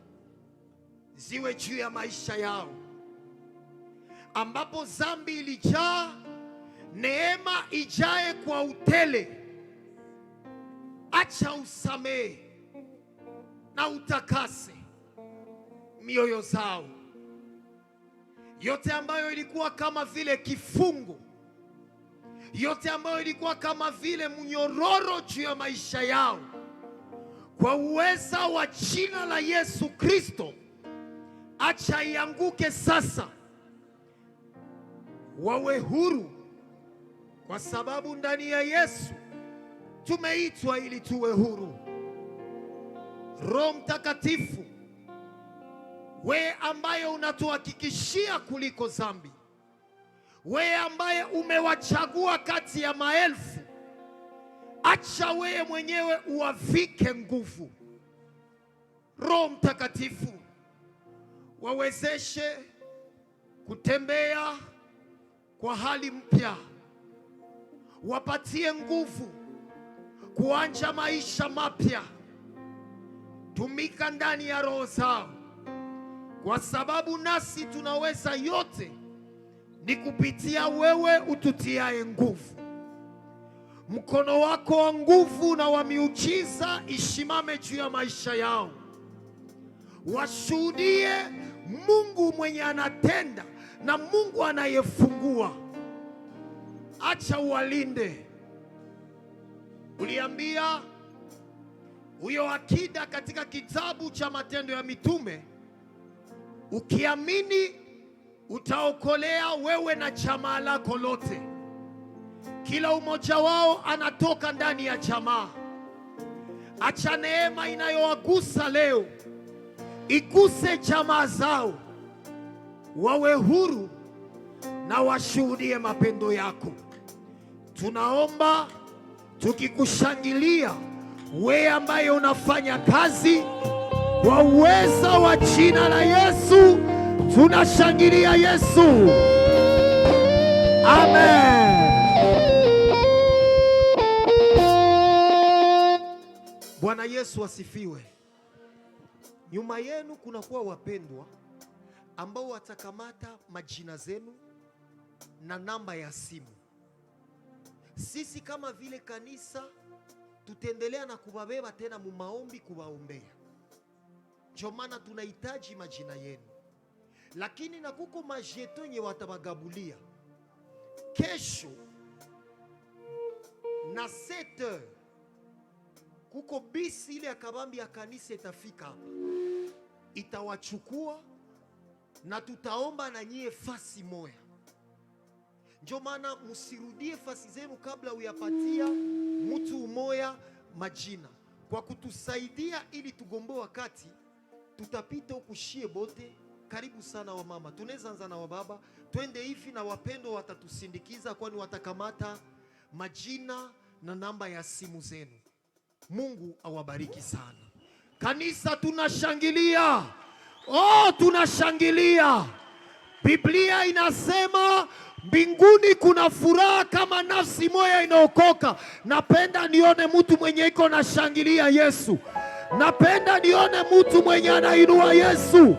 ziwe juu ya maisha yao. Ambapo dhambi ilijaa, neema ijae kwa utele. Acha usamehe na utakase mioyo zao. Yote ambayo ilikuwa kama vile kifungo, yote ambayo ilikuwa kama vile mnyororo juu ya maisha yao, kwa uweza wa jina la Yesu Kristo, acha ianguke sasa. Wawe huru, kwa sababu ndani ya Yesu tumeitwa ili tuwe huru. Roho Mtakatifu, wewe ambaye unatuhakikishia kuliko dhambi, wewe ambaye umewachagua kati ya maelfu, acha wewe mwenyewe uwavike nguvu. Roho Mtakatifu, wawezeshe kutembea kwa hali mpya. Wapatie nguvu kuanza maisha mapya. Tumika ndani ya roho zao, kwa sababu nasi tunaweza yote ni kupitia wewe ututiaye nguvu. Mkono wako wa nguvu na wa miujiza ishimame juu ya maisha yao. Washuhudie Mungu mwenye anatenda na Mungu anayefungua. Acha uwalinde. Uliambia huyo akida katika kitabu cha Matendo ya Mitume Ukiamini utaokolea wewe na jamaa lako lote. Kila umoja wao anatoka ndani ya jamaa. Acha neema inayowagusa leo iguse jamaa zao, wawe huru na washuhudie mapendo yako. Tunaomba tukikushangilia wewe ambaye unafanya kazi kwa uweza wa jina la Yesu. Tunashangilia Yesu. Amen. Bwana Yesu asifiwe. Nyuma yenu kunakuwa wapendwa ambao watakamata majina zenu na namba ya simu. Sisi kama vile kanisa tutaendelea na kubabeba tena mu maombi kuwaombea. Ndio maana tunahitaji majina yenu. Lakini na kuko majeto nye watabagabulia kesho na 7h. Kuko bisi ile ya kabambi ya kanisa itafika hapa, itawachukua na tutaomba na nyie fasi moya. Ndio maana msirudie fasi zenu kabla uyapatia mtu umoya majina, kwa kutusaidia ili tugombe wakati tutapita ukushie bote. Karibu sana wa mama, tunaweza anza na wa baba, twende hivi na wapendo watatusindikiza, kwani watakamata majina na namba ya simu zenu. Mungu awabariki sana. Kanisa tunashangilia. Oh, tunashangilia. Biblia inasema mbinguni kuna furaha kama nafsi moja inaokoka. Napenda nione mtu mwenye iko na shangilia Yesu. Napenda nione mtu mwenye anainua Yesu.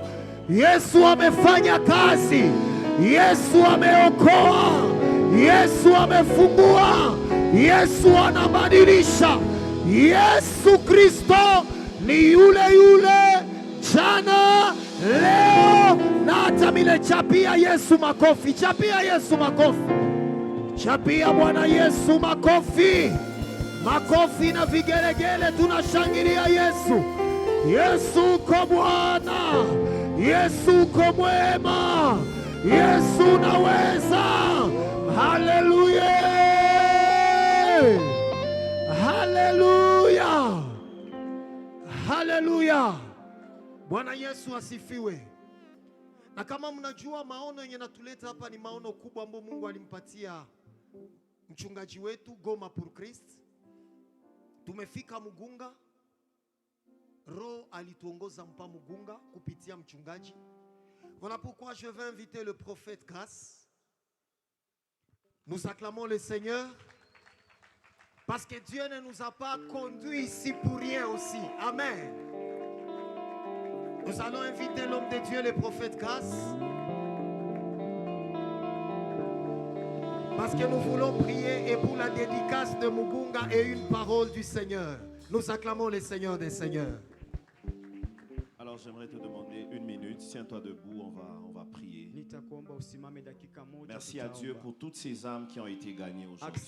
Yesu amefanya kazi. Yesu ameokoa. Yesu amefungua. Yesu anabadilisha. Yesu Kristo ni yule yule jana, leo na hata milele. Chapia Yesu makofi. Chapia Yesu makofi. Chapia Bwana Yesu makofi. Makofi na vigelegele, tunashangilia Yesu. Yesu uko Bwana. Yesu uko mwema. Yesu naweza. Haleluya. Haleluya. Haleluya. Bwana Yesu asifiwe. Na kama mnajua maono yenye natuleta hapa ni maono kubwa ambayo Mungu alimpatia mchungaji wetu Goma pour Christ. Tumefika Mugunga. Roho alituongoza mpa Mugunga kupitia mchungaji. Voilà pourquoi je vais inviter le prophète Grâce. Nous acclamons le Seigneur. Parce que Dieu ne nous a pas conduits ici pour rien aussi. Amen. Nous allons inviter l'homme de Dieu, le prophète Grâce. Parce que nous voulons prier et pour la dédicace de Mugunga et une parole du Seigneur. Nous acclamons le Seigneur des Seigneurs. Alors j'aimerais te demander une minute. Tiens-toi debout, on va prier. Merci à Dieu pour toutes ces âmes qui ont été gagnées aujourd'hui.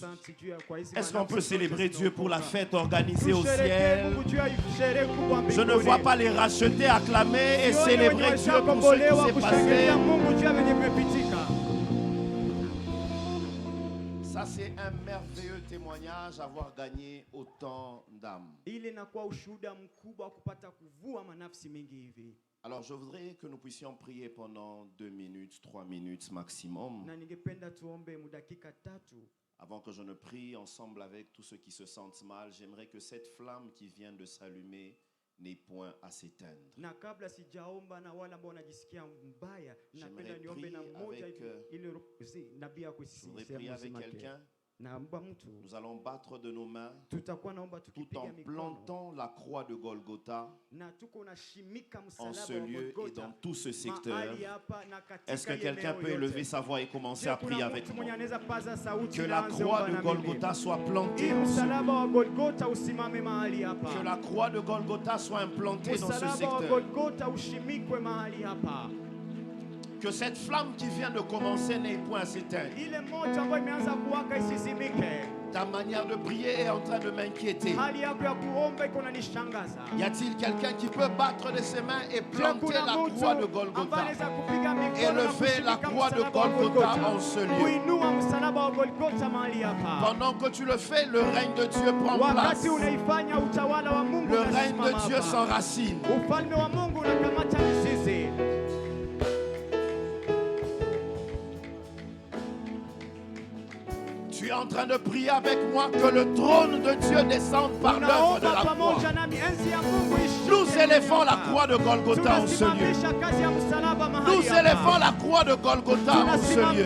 Est-ce qu'on peut célébrer Dieu pour la fête organisée au ciel? Je ne vois pas les racheter, acclamer et célébrer Dieu pour ce qui s'est passé. Ça, c'est un merveilleux témoignage, avoir gagné autant d'âmes. Alors, je voudrais que nous puissions prier pendant 2 minutes, 3 minutes maximum. Avant que je ne prie ensemble avec tous ceux qui se sentent mal, j'aimerais que cette flamme qui vient de s'allumer n'ait point à s'éteindre. Je voudrais prier avec quelqu'un. Nous allons battre de nos mains tout en plantant la croix de Golgotha en ce lieu et dans tout ce secteur. Est-ce que quelqu'un peut élever sa voix et commencer à prier avec moi? Que la croix de Golgotha soit plantée en ce lieu. Que la croix de Golgotha soit implantée dans ce secteur. Que cette flamme qui vient de commencer n'ait point à s'éteindre. Ta ta manière de prier est en train de m'inquiéter. Y a-t-il quelqu'un qui peut battre de ses mains et planter la croix de Golgotha? Élever la croix de Golgotha en ce lieu. Pendant que tu le fais, le règne de Dieu prend place. Le règne de Dieu s'enracine. Tu es en train de prier avec moi que le trône de Dieu descende par l'œuvre de la croix. Nous élevons la croix de Golgotha en ce lieu. Nous élevons la croix de Golgotha en ce lieu.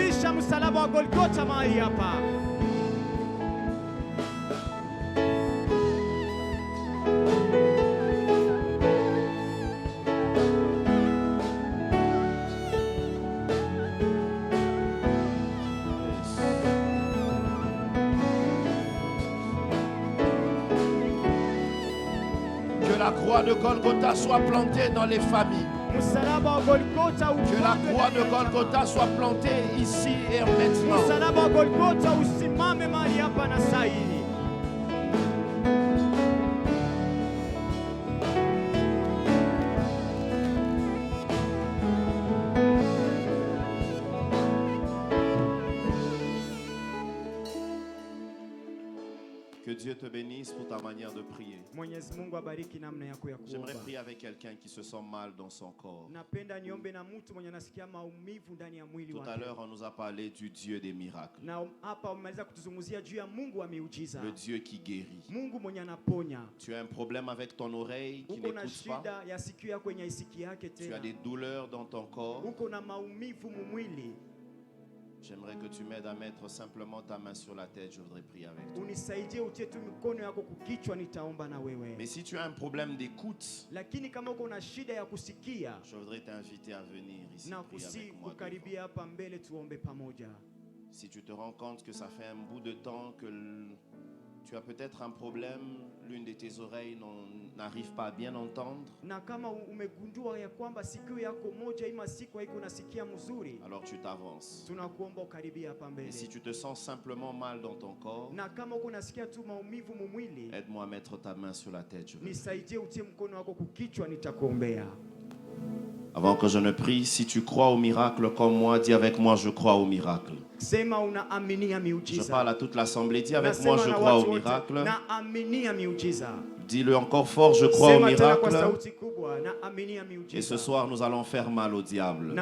La croix de Golgotha soit plantée dans les familles. Que la croix de Golgotha soit plantée ici et maintenant. Que Dieu te bénisse pour ta manière de prier. J'aimerais prier avec quelqu'un qui se sent mal dans son corps. Tout à l'heure, on nous a parlé du Dieu des miracles. Le Dieu qui guérit. Tu as un problème avec ton oreille qui n'écoute pas. Tu as des douleurs dans ton corps. J'aimerais que tu m'aides à mettre simplement ta main sur la tête. Je voudrais prier avec toi. Mais si tu as un problème d'écoute, je voudrais t'inviter à venir ici prier avec moi. Si tu te rends compte que ça fait un bout de temps que tu as peut-être un problème, l'une de tes oreilles n'arrive pas à bien entendre, alors tu t'avances. Et si tu te sens simplement mal dans ton corps, aide-moi à mettre ta main sur la tête. Avant que je ne prie, si tu crois au miracle comme moi, dis avec moi, je crois au miracle. Je parle à toute l'assemblée, dis avec moi, je crois au miracle. Dis-le encore fort, je crois au miracle. Et ce soir, nous allons faire mal au diable.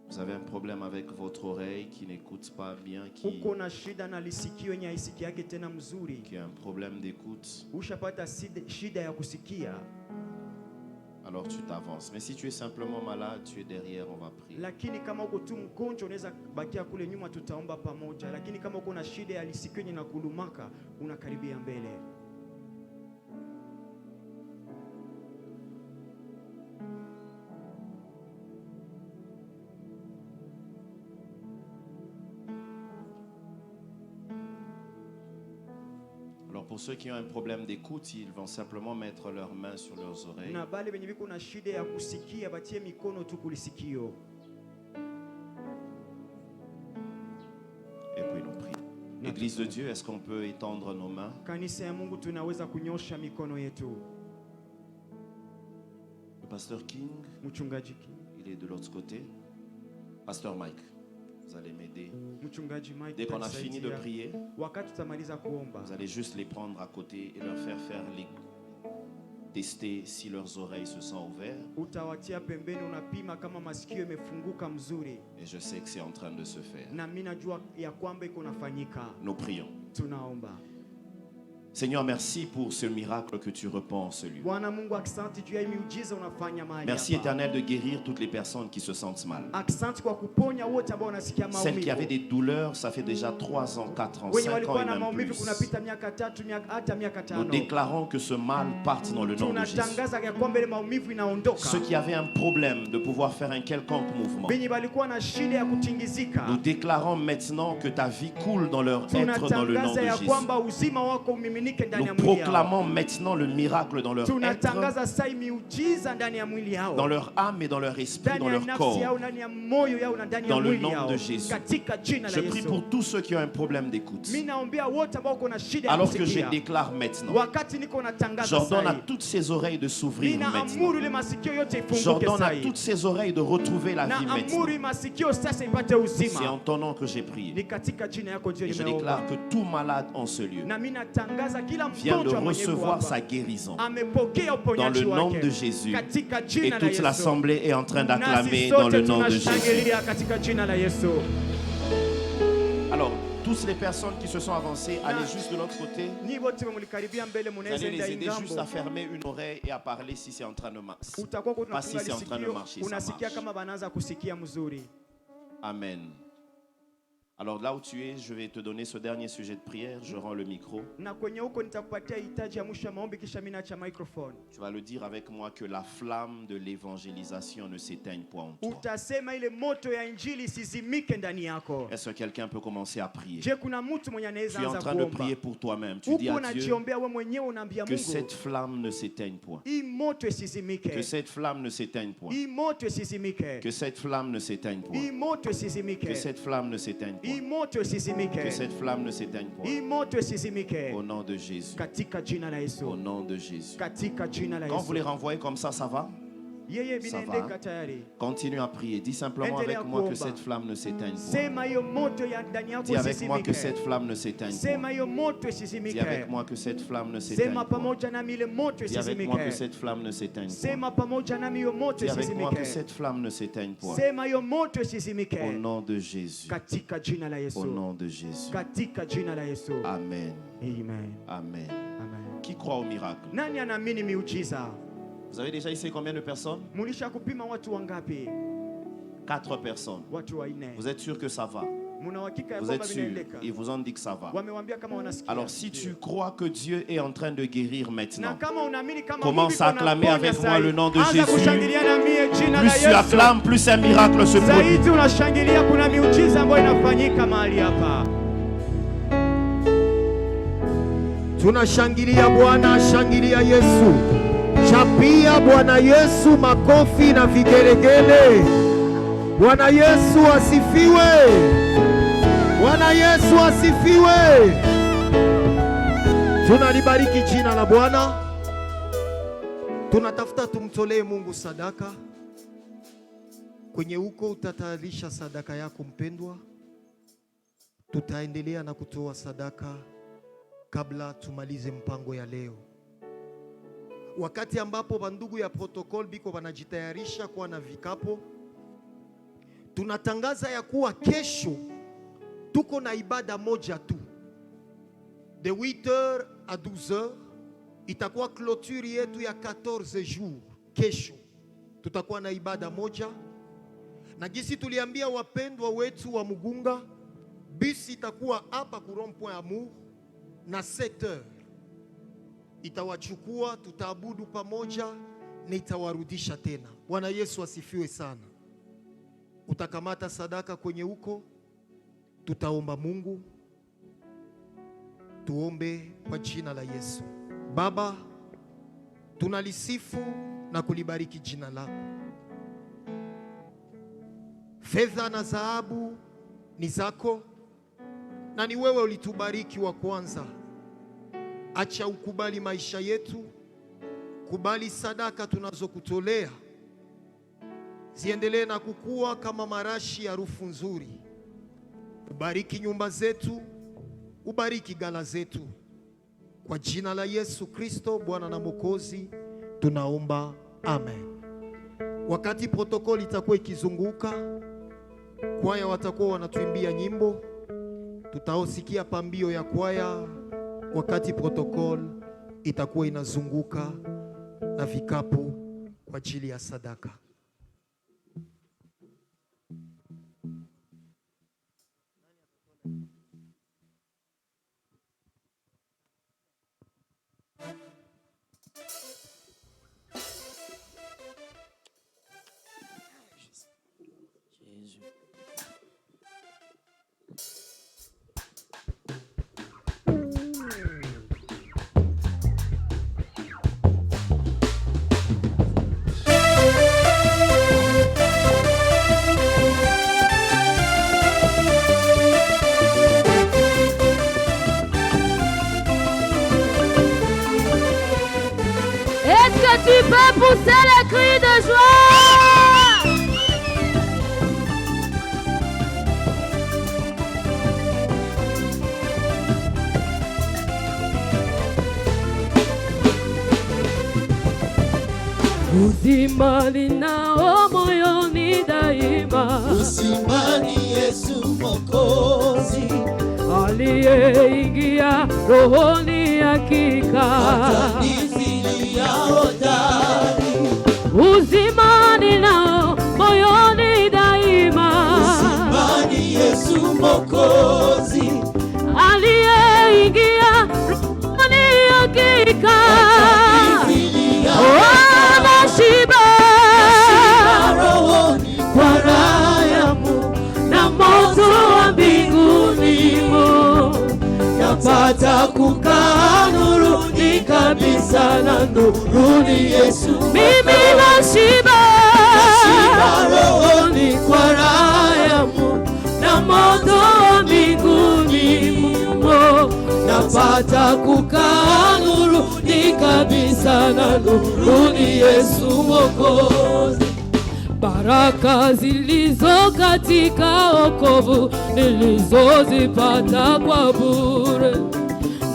Vous avez un problème avec votre oreille qui n'écoute pas bien, qui a un problème d'écoute. Alors tu t'avances. Mais si tu es simplement malade, tu es derrière, on va prier. Pour ceux qui ont un problème d'écoute, ils vont simplement mettre leurs mains sur leurs oreilles. Et puis nous prions. Église de Dieu, est-ce qu'on peut étendre nos mains? Le pasteur King, il est de l'autre côté. Pasteur Mike, vous allez m'aider. Dès qu'on a fini de prier, vous allez juste les prendre à côté et leur faire tester si leurs oreilles se sont ouvertes. Et je sais que c'est en train de se faire. Nous prions. Seigneur, merci pour ce miracle que tu repens en ce lieu. Merci Éternel de guérir toutes les personnes qui se sentent mal. Celles qui avaient des douleurs, ça fait déjà 3 ans, 4 ans, 5 ans et même plus. Nous déclarons que ce mal parte dans le nom de Jésus. Ceux qui avaient un problème de pouvoir faire un quelconque mouvement, nous déclarons maintenant que ta vie coule dans leur être dans le nom de Jésus. Nous proclamons maintenant le miracle dans leur être, dans leur âme et dans leur esprit, dans leur corps, dans le nom de Jésus. Je prie pour tous ceux qui ont un problème d'écoute. Alors que je déclare maintenant, j'ordonne à toutes ces oreilles de s'ouvrir maintenant. J'ordonne à toutes ces oreilles de retrouver la vie maintenant. C'est en ton nom que j'ai prié. Et je déclare que tout malade en ce lieu vient de recevoir sa guérison. Dans le nom de Jésus. Et toute l'assemblée est en train d'acclamer dans le nom de Jésus. Alors, toutes les personnes qui se sont avancées, allez juste de l'autre côté. Vous allez les aider juste à fermer une oreille et à parler si c'est en train de marcher. Pas si c'est en train de marcher, ça marche. Amen. Alors là où tu es, je vais te donner ce dernier sujet de prière. Je rends le micro. Tu vas le dire avec moi que la flamme de l'évangélisation ne s'éteigne point en toi. Est-ce que quelqu'un peut commencer à prier? Tu es en train de prier pour toi-même. Tu dis à Dieu que cette flamme ne s'éteigne point. Que cette flamme ne s'éteigne point. Que cette flamme ne s'éteigne point. Que cette flamme ne s'éteigne point. Que cette flamme ne s'éteigne point. Au nom de Jésus. Au nom de Jésus. Quand vous les renvoyez comme ça, ça va? Ça va. Continue à prier. Dis simplement avec moi que cette flamme ne s'éteigne point. Dis avec moi que cette flamme ne s'éteigne point. Dis avec moi que cette flamme ne s'éteigne point. Dis avec moi que cette flamme ne s'éteigne point. Dis avec moi que cette flamme ne s'éteigne point. Au nom de Jésus. Au nom de Jésus. Amen. Amen. Qui croit au miracle? Vous avez déjà essayé combien de personnes? 4 personnes. Vous êtes sûr que ça va? Vous êtes sûr? Ils vous ont dit que ça va. Alors si tu crois que Dieu est en train de guérir maintenant, commence à acclamer avec moi le nom de Jésus. Plus tu acclames, plus un miracle se produit. Tunashangilia Bwana, shangilia Yesu. Chapia Bwana Yesu makofi na vigelegele. Bwana Yesu asifiwe. Bwana Yesu asifiwe. Tunalibariki jina la Bwana. Tunatafuta tumtolee Mungu sadaka. Kwenye huko utatayarisha sadaka yako mpendwa. Tutaendelea na kutoa sadaka kabla tumalize mpango ya leo. Wakati ambapo bandugu ya protokol biko wanajitayarisha kuwa na vikapo, tunatangaza ya kuwa kesho tuko na ibada moja tu. De 8h à 12h itakuwa clôture yetu ya 14 jours. Kesho tutakuwa na ibada moja. Na gisi tuliambia wapendwa wetu wa Mugunga, bisi itakuwa hapa ku rond-point Amour na 7h. Itawachukua, tutaabudu pamoja na itawarudisha tena. Bwana Yesu asifiwe sana. Utakamata sadaka kwenye huko, tutaomba Mungu. Tuombe kwa jina la Yesu. Baba, tunalisifu na kulibariki jina lako. Fedha na dhahabu ni zako, na ni wewe ulitubariki wa kwanza. Acha ukubali maisha yetu, kubali sadaka tunazokutolea, ziendelee na kukua kama marashi ya harufu nzuri. Ubariki nyumba zetu, ubariki gala zetu. Kwa jina la Yesu Kristo, Bwana na Mwokozi, tunaomba amen. Wakati protokoli itakuwa ikizunguka, kwaya watakuwa wanatuimbia nyimbo, tutaosikia pambio ya kwaya. Wakati protokol itakuwa inazunguka na vikapu kwa ajili ya sadaka. tu peux pousser les cris de joie. Uzimani nao moyoni daima, uzimani Yesu Mwokozi, aliyeingia rohoni hakika atanifilia hodari. Uzimani nao moyoni daima, uzimani Yesu Mwokozi, aliyeingia rohoni hakika Nashiba rohoni kwa raha ya Mungu na moto wa mbinguni mo, napata kukaa nuruni kabisa na nuruni Yesu. Mimi nashiba rohoni kwa raha ya Mungu na moto wa mbinguni mo, napata kukaa nuruni kabisa na nuruni Yesu Mwokozi. Baraka zilizo katika wokovu nilizozipata kwa bure,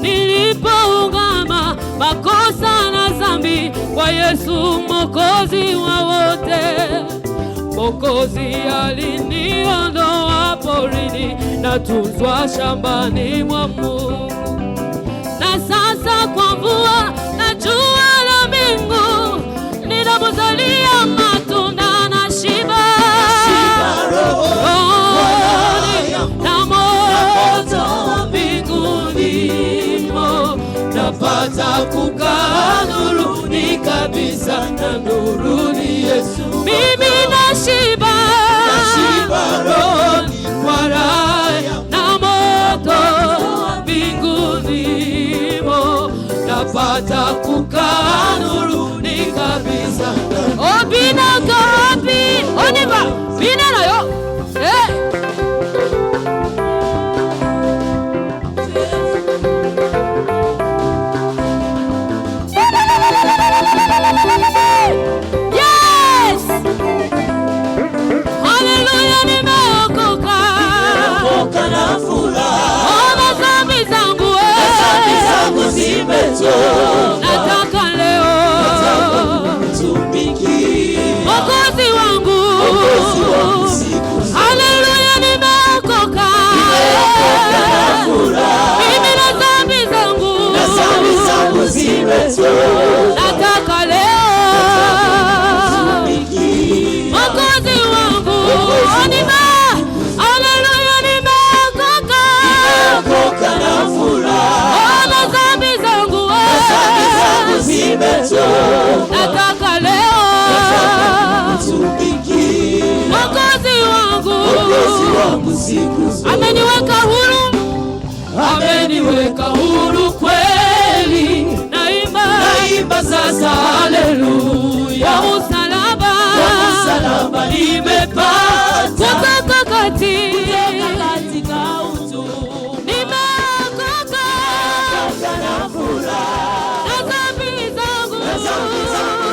nilipoungama makosa na dhambi kwa Yesu Mwokozi wa wote. Mwokozi aliniondoa porini na tunzwa shambani mwa Mungu, na sasa kwa mvua na jua la mbingu ninapozalia matunda na shiba rohoni na moto wa mbinguni mo, napata kukaa nuruni kabisa na nuruni Yesu. Mimi nashiba rohoni kwa raha na moto wa mbinguni mo, napata kukaa nuruni kabisa. Oh bina kapi oniva bina na yo Yes! Hallelujah, nimeokoka na furaha. Oh, dhambi zangu zimetoka, nataka leo tumikia Mwokozi wangu. Hallelujah, nimeokoka na furaha. mimi na dhambi zangu zimetoka, nataka leo Mwokozi wangu. Hallelujah, nimeokoka na furaha. na dhambi zangu zimetoka, nataka leo tumikia Mwokozi wangu. siku zote. Ameniweka huru kweli, naimba sasa haleluya. Msalaba nimepata kutoka katika utumwa, nimeokoka na furaha. na dhambi zangu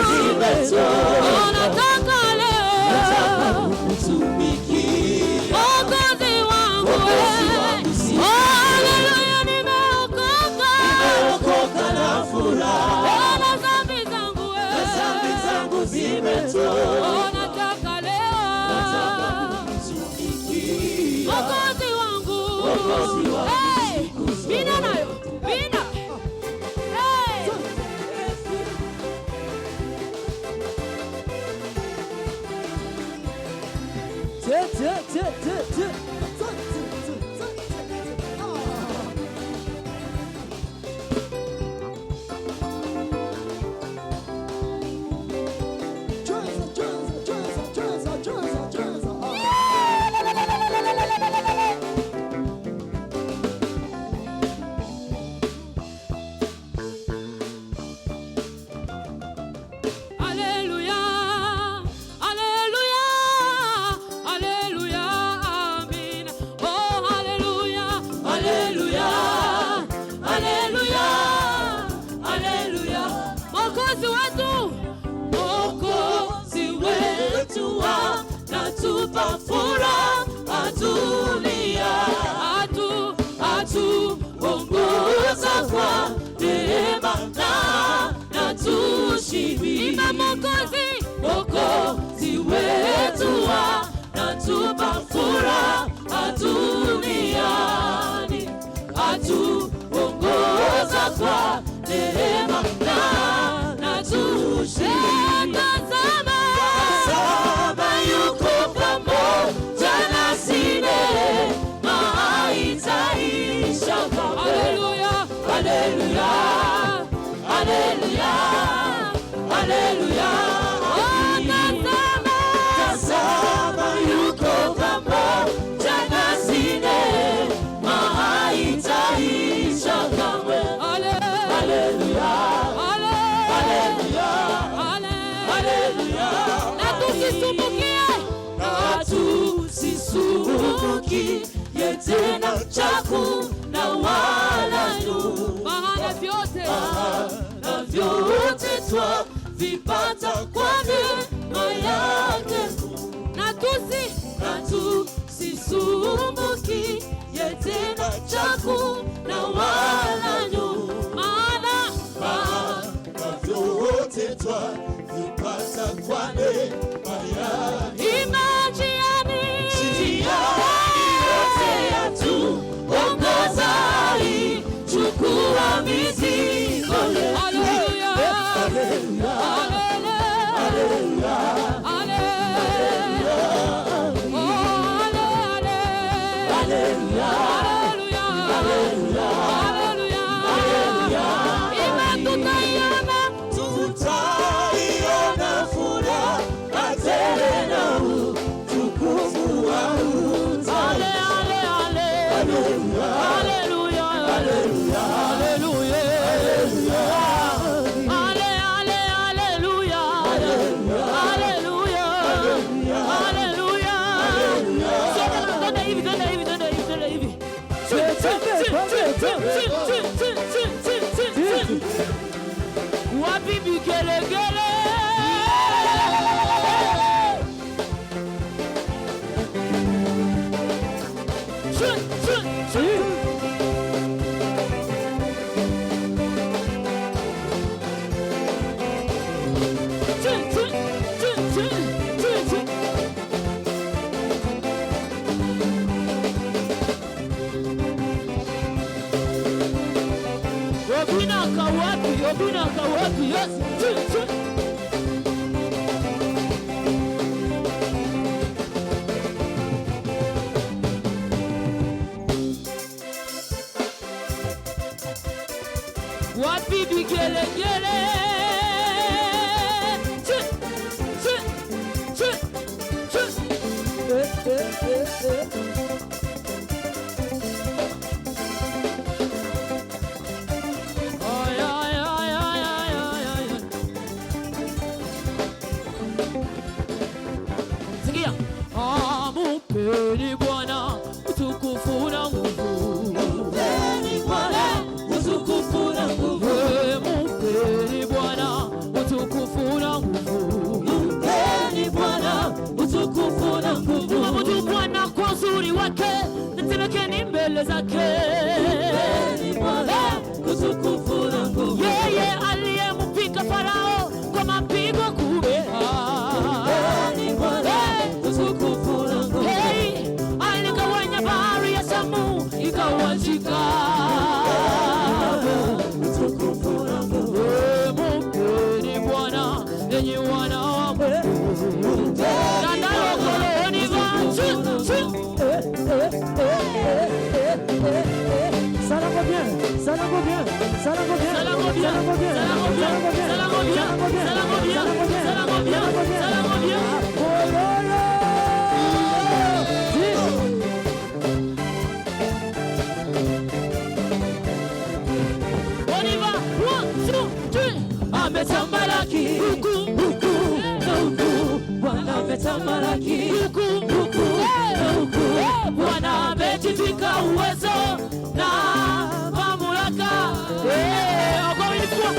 zimetoka, nataka leo tumikia Mwokozi wangu. Haleluya, nimeokoka na furaha. na dhambi zangu zimetoka, nataka leo Mwokozi wangu. Hey, bina nayo bina. Hey. Hallelujah, hallelujah, hallelujah, amen. dunia, atuongoza kwa neema na tushibisha. Mwokozi wetu anatupa furaha duniani, atuongoza kwa neema na tushibisha. Tazama yuko pamoja nasi, neema haitaisha kamwe. Haleluya, haleluya, haleluya, haleluya. Tazama yuko pamoja nasi, neema haitaisha kamwe. Haleluya, haleluya, haleluya. Na tusisumbukie tena chakula wala nyumba, maana vyote twavipata kwa neema yake. Na tusisumbukie tena chakula wala nyumba, maana vyote twavipata kwa neema yake. Imajiani yote yatuongoza, chukua mizigo yetu. Haleluya, haleluya, haleluya, haleluya, haleluya, haleluya. Tutaiona furaha tele na utukufu wa utu. Haleluya, haleluya, haleluya, haleluya, haleluya, haleluya, haleluya. Twende hivi, twende hivi, twende hivi, twende hivi. Wapi vigelegele? Obinaka wapi? Yes. Wapi vigelegele? Mpeni Bwana utukufu na nguvu. Mpeni Bwana utukufu na nguvu. Mpeni Bwana utukufu na nguvu. Mpeni Bwana utukufu na nguvu. Mwabudu Bwana kwa uzuri wake, tetemekeni mbele zake. Mpeni Bwana utukufu na nguvu. Yeye aliyempiga Farao kwa mapigo kumi. Mpeni Bwana utukufu na nguvu. Aligawanya bahari ya Shamu ikawajika. Utukufu na nguvu. Mpeni Bwana enyi wana wa Mungu. Kandalo koloni vanchu. Ça va bien, ça va bien, ça va bien, ça va bien, ça va bien, ça va bien, ça va bien, ça va bien, ça va bien, ça va bien, ça va bien. On y va, 1, 2, 3. Ametamalaki, huku, huku, huku. Bwana ametamalaki, huku, huku, huku. Bwana amejivika uwezo na mamlaka. Going for 1,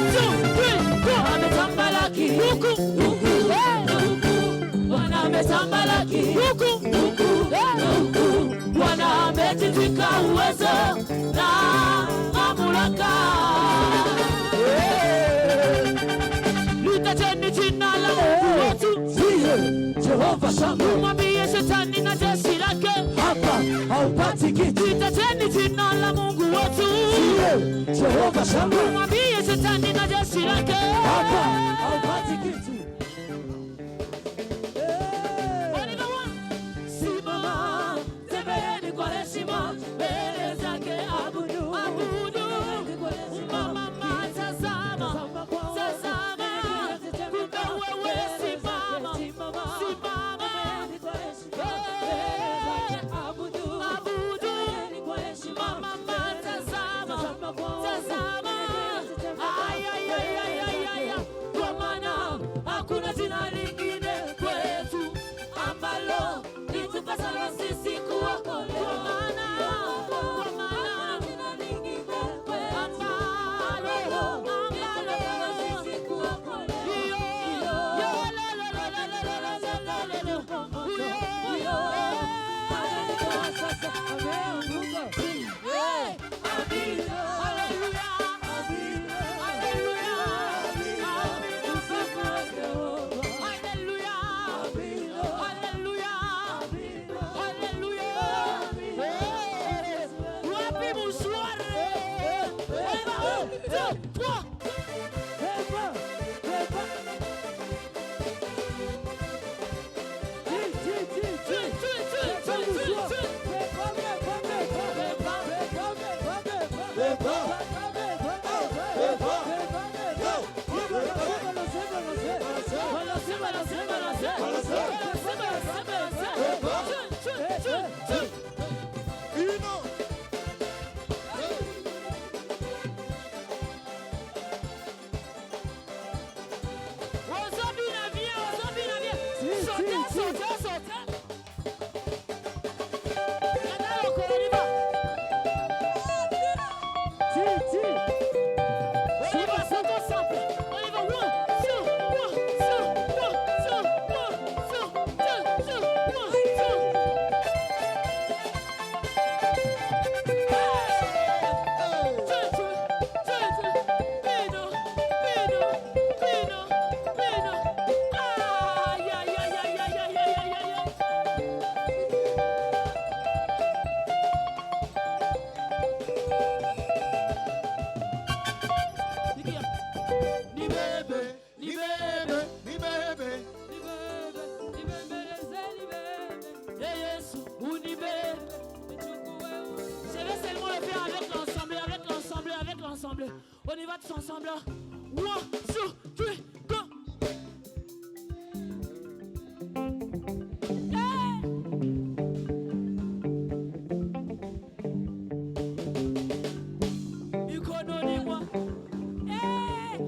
2, 3, 4. Ametamalaki, huku, huku, huku. Bwana ametamalaki, huku, huku, huku. umenivika uwezo na mamlaka. Litajeni jina la Mungu wetu, Jehova Shama. Mwambie shetani na jeshi lake, hapa haupati kitu. Litajeni jina la Mungu wetu, Jehova Shama. Mwambie shetani na jeshi lake, hapa haupati kitu. Simama, tembeeni kwa heshima mbele zake, abudu, abudu. Mama, tazama, tazama, kumbe wewe simama, simama. Abudu, abudu. Mama, tazama, tazama. Ay, ay, ay, ay, ay, ay. Kwa maana hakuna jina lingine kwetu ambalo litupasalo sisi kuokolewa. Kwa maana jina lingine kwetu ambalo sisi kuokolewa. On y va tous ensemble. 1, 2, 3, go. Économie-moi.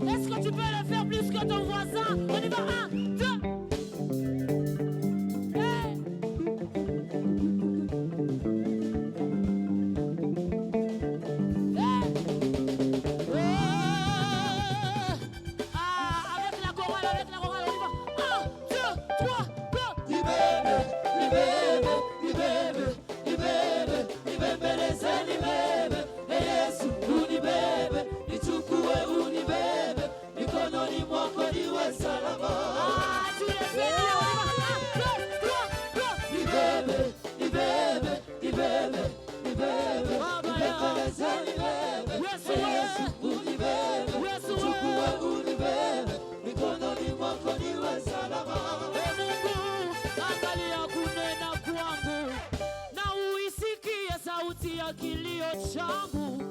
Est-ce que tu peux le faire plus que ton voisin? On y va. 1, 2. Kilio changu,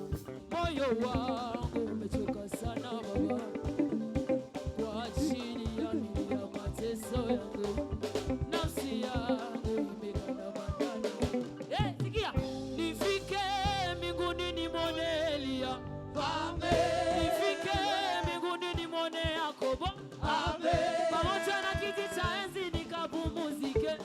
moyo wangu umechoka sana Baba, kwa ajili ya mateso yangu, nafsi yangu imegandamana. Sikia, nifike mbinguni nimwone Elia, nifike mbinguni nimwone Yakobo, pamoja na kiti cha enzi nikapumzike.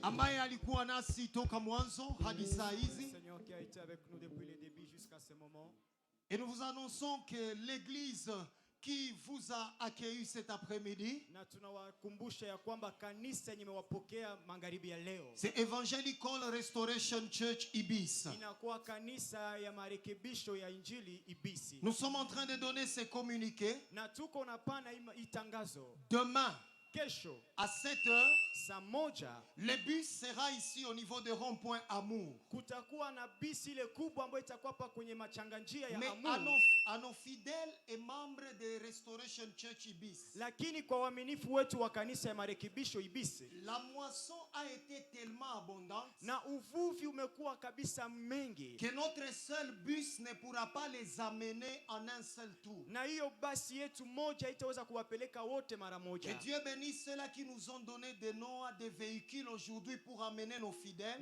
ambaye alikuwa nasi toka mwanzo hadi saa hizi. Seigneur qui a été avec nous depuis le début jusqu'à ce moment. Et nous vous annonçons que l'église qui vous a accueilli cet après-midi, c'est Evangelical Restoration Church Ibis. Nous sommes en train de donner ces communiqués. Demain, à 7h, le bus sera ici au niveau de rond-point Amour. Mais à nos fidèles et membres de Restoration Church Ibis, la moisson a été tellement abondante que notre seul bus ne pourra pas les amener en un seul tour. Que Dieu bénisse ceux-là qui nous ont donné des noms à des véhicules aujourd'hui pour amener nos fidèles.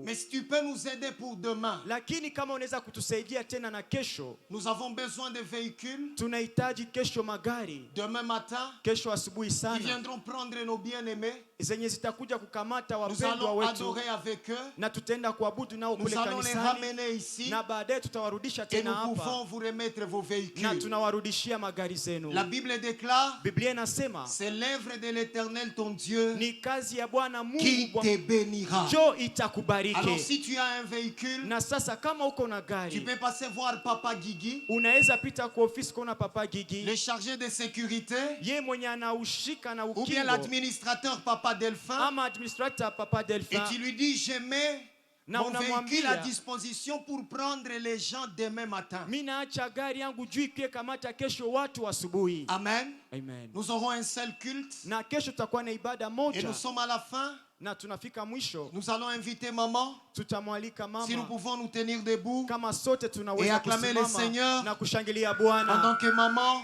Mais si tu peux nous aider pour demain, nous avons besoin de véhicules. Demain matin, ils viendront prendre nos bien-aimés. Nous allons adorer avec eux. Nous allons les ramener ici. Et nous pouvons vous remettre vos véhicules. La Bible déclare, c'est l'œuvre de l'Éternel ton Dieu qui te bénira. Alors si tu as un véhicule, tu peux passer voir Papa Gigi, le chargé de sécurité, ou bien l'administrateur Papa Delphin, et tu lui dis je mets mon véhicule à disposition pour prendre les gens demain matin. Amen. Amen. Nous aurons un seul culte. Et nous sommes à la fin. Nous allons inviter maman. Si nous pouvons nous tenir debout et acclamer le Seigneur pendant que maman,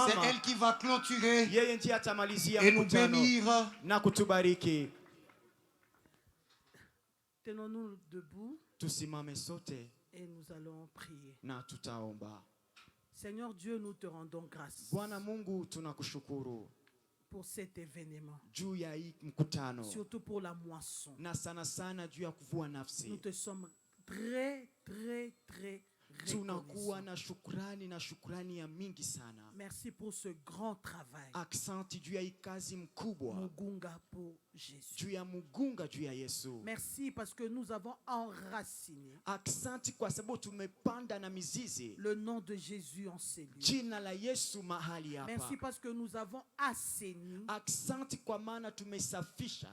c'est elle qui va clôturer et nous bénir. Tenons-nous debout et nous allons prier. Seigneur Dieu, nous te rendons grâce pour cet événement, surtout pour la moisson. Nous te sommes très, très, très reconnaissants. Merci pour ce grand travail. Mugunga pour Jésus. Merci parce que nous avons enraciné le nom de Jésus en ces lieux. Merci parce que nous avons assaini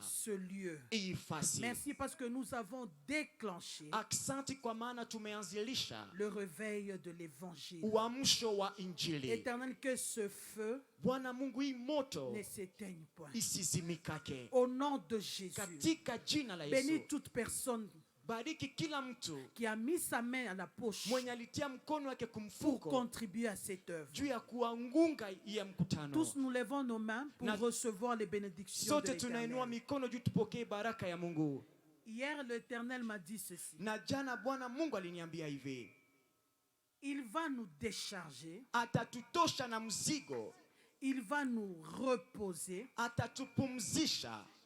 ce lieu. Merci parce que nous avons déclenché le réveil de l'évangile. Éternel, que ce feu ne s'éteigne point. Au nom de Jésus, bénis toute personne qui a mis sa main à la poche pour contribuer à cette œuvre. Tous nous levons nos mains pour recevoir les bénédictions de l'Éternel. Hier, l'Éternel m'a dit ceci. Il va nous décharger. Il va nous reposer.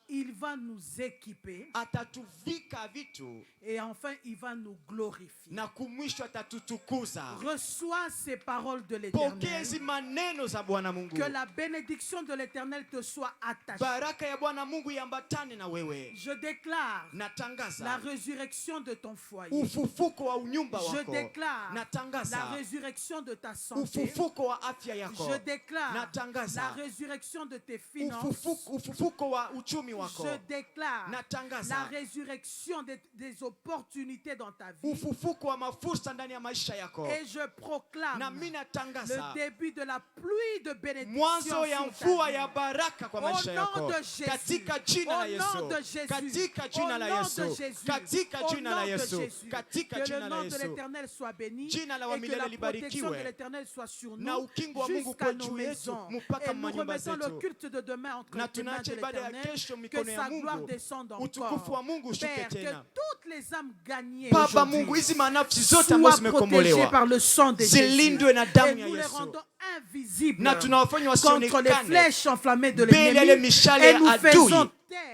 Il va nous équiper. Et enfin, il va nous glorifier. Reçois ces paroles de l'Éternel. Que la bénédiction de l'Éternel te soit attachée. Je déclare la résurrection de ton foyer. Je déclare la résurrection de ta santé. Je déclare la résurrection de tes finances. Je déclare la résurrection des opportunités dans ta vie. Et je proclame le début de la pluie de bénédiction sur ta vie. Au nom de Jésus. Au nom de Jésus. Au nom de Jésus. Au nom de Jésus. Que le nom de l'Éternel soit béni. Et que la protection de l'Éternel soit sur nous jusqu'à nos maisons. Et nous remettons le culte de demain entre les mains de l'Éternel. que sa gloire descende encore. Père, que toutes les âmes gagnées Baba Mungu, hizi manafsi zote soient ambazo protégées zimekombolewa par le sang de Jésus. zilindwe na damu Et ya nous les Yesu, rendons invisibles na tunawafanya contre les wasionekane flèches enflammées de mbele ya ile l'ennemi. mishale Et ya nous faisons adui,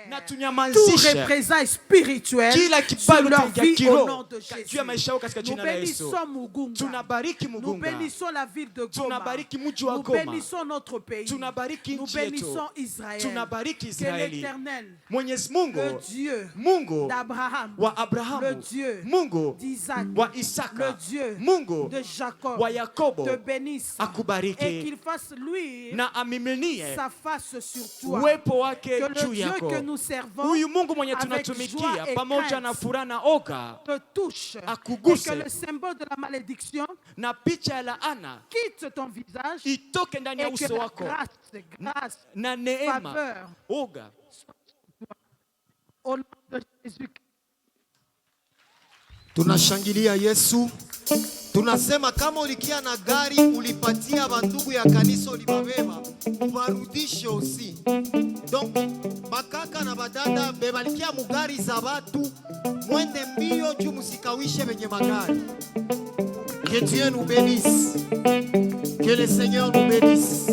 na taire tout tunyamazishe représailles spirituelles kila sur kibali leur cha vie au kiroho nom de juu Jésus. ya maisha yao katika Nous jina la Yesu. bénissons Mugunga. Tunabariki Nous Mugunga, bénissons la ville de Goma. tunabariki mji wa Nous Goma, bénissons notre pays. tunabariki Nous nchi yetu, bénissons Israël. tunabariki Que Israeli. l'Éternel, Mwenyezi Mungu, le Dieu Mungu d'Abraham, wa le Abrahamu, Dieu Mungu d'Isaac, wa le Isaka, Dieu Mungu de Jacob, wa Yakobo te bénisse et akubariki qu'il fasse luire na amiminie sa face sur toi. uwepo wake Que le juu Dieu yako. que nous servons Huyu Mungu mwenye avec joie tunatumikia et pamoja na crainte furaha na oga te touche et akuguse, que le symbole de la malédiction na picha ya laana quitte ton visage itoke ndani ya et que uso la wako, grâce, na neema faveur oga. au nom de Jésus. Tunashangilia Yesu. Tunasema kama ulikia na gari ulipatia bandugu ya kanisa ulibabeba, ubarudishe usi. Donc bakaka na badada bebalikia mugari za batu, mwende mbio juu musikawishe benye magari. Que Dieu nous bénisse. Que le Seigneur nous bénisse.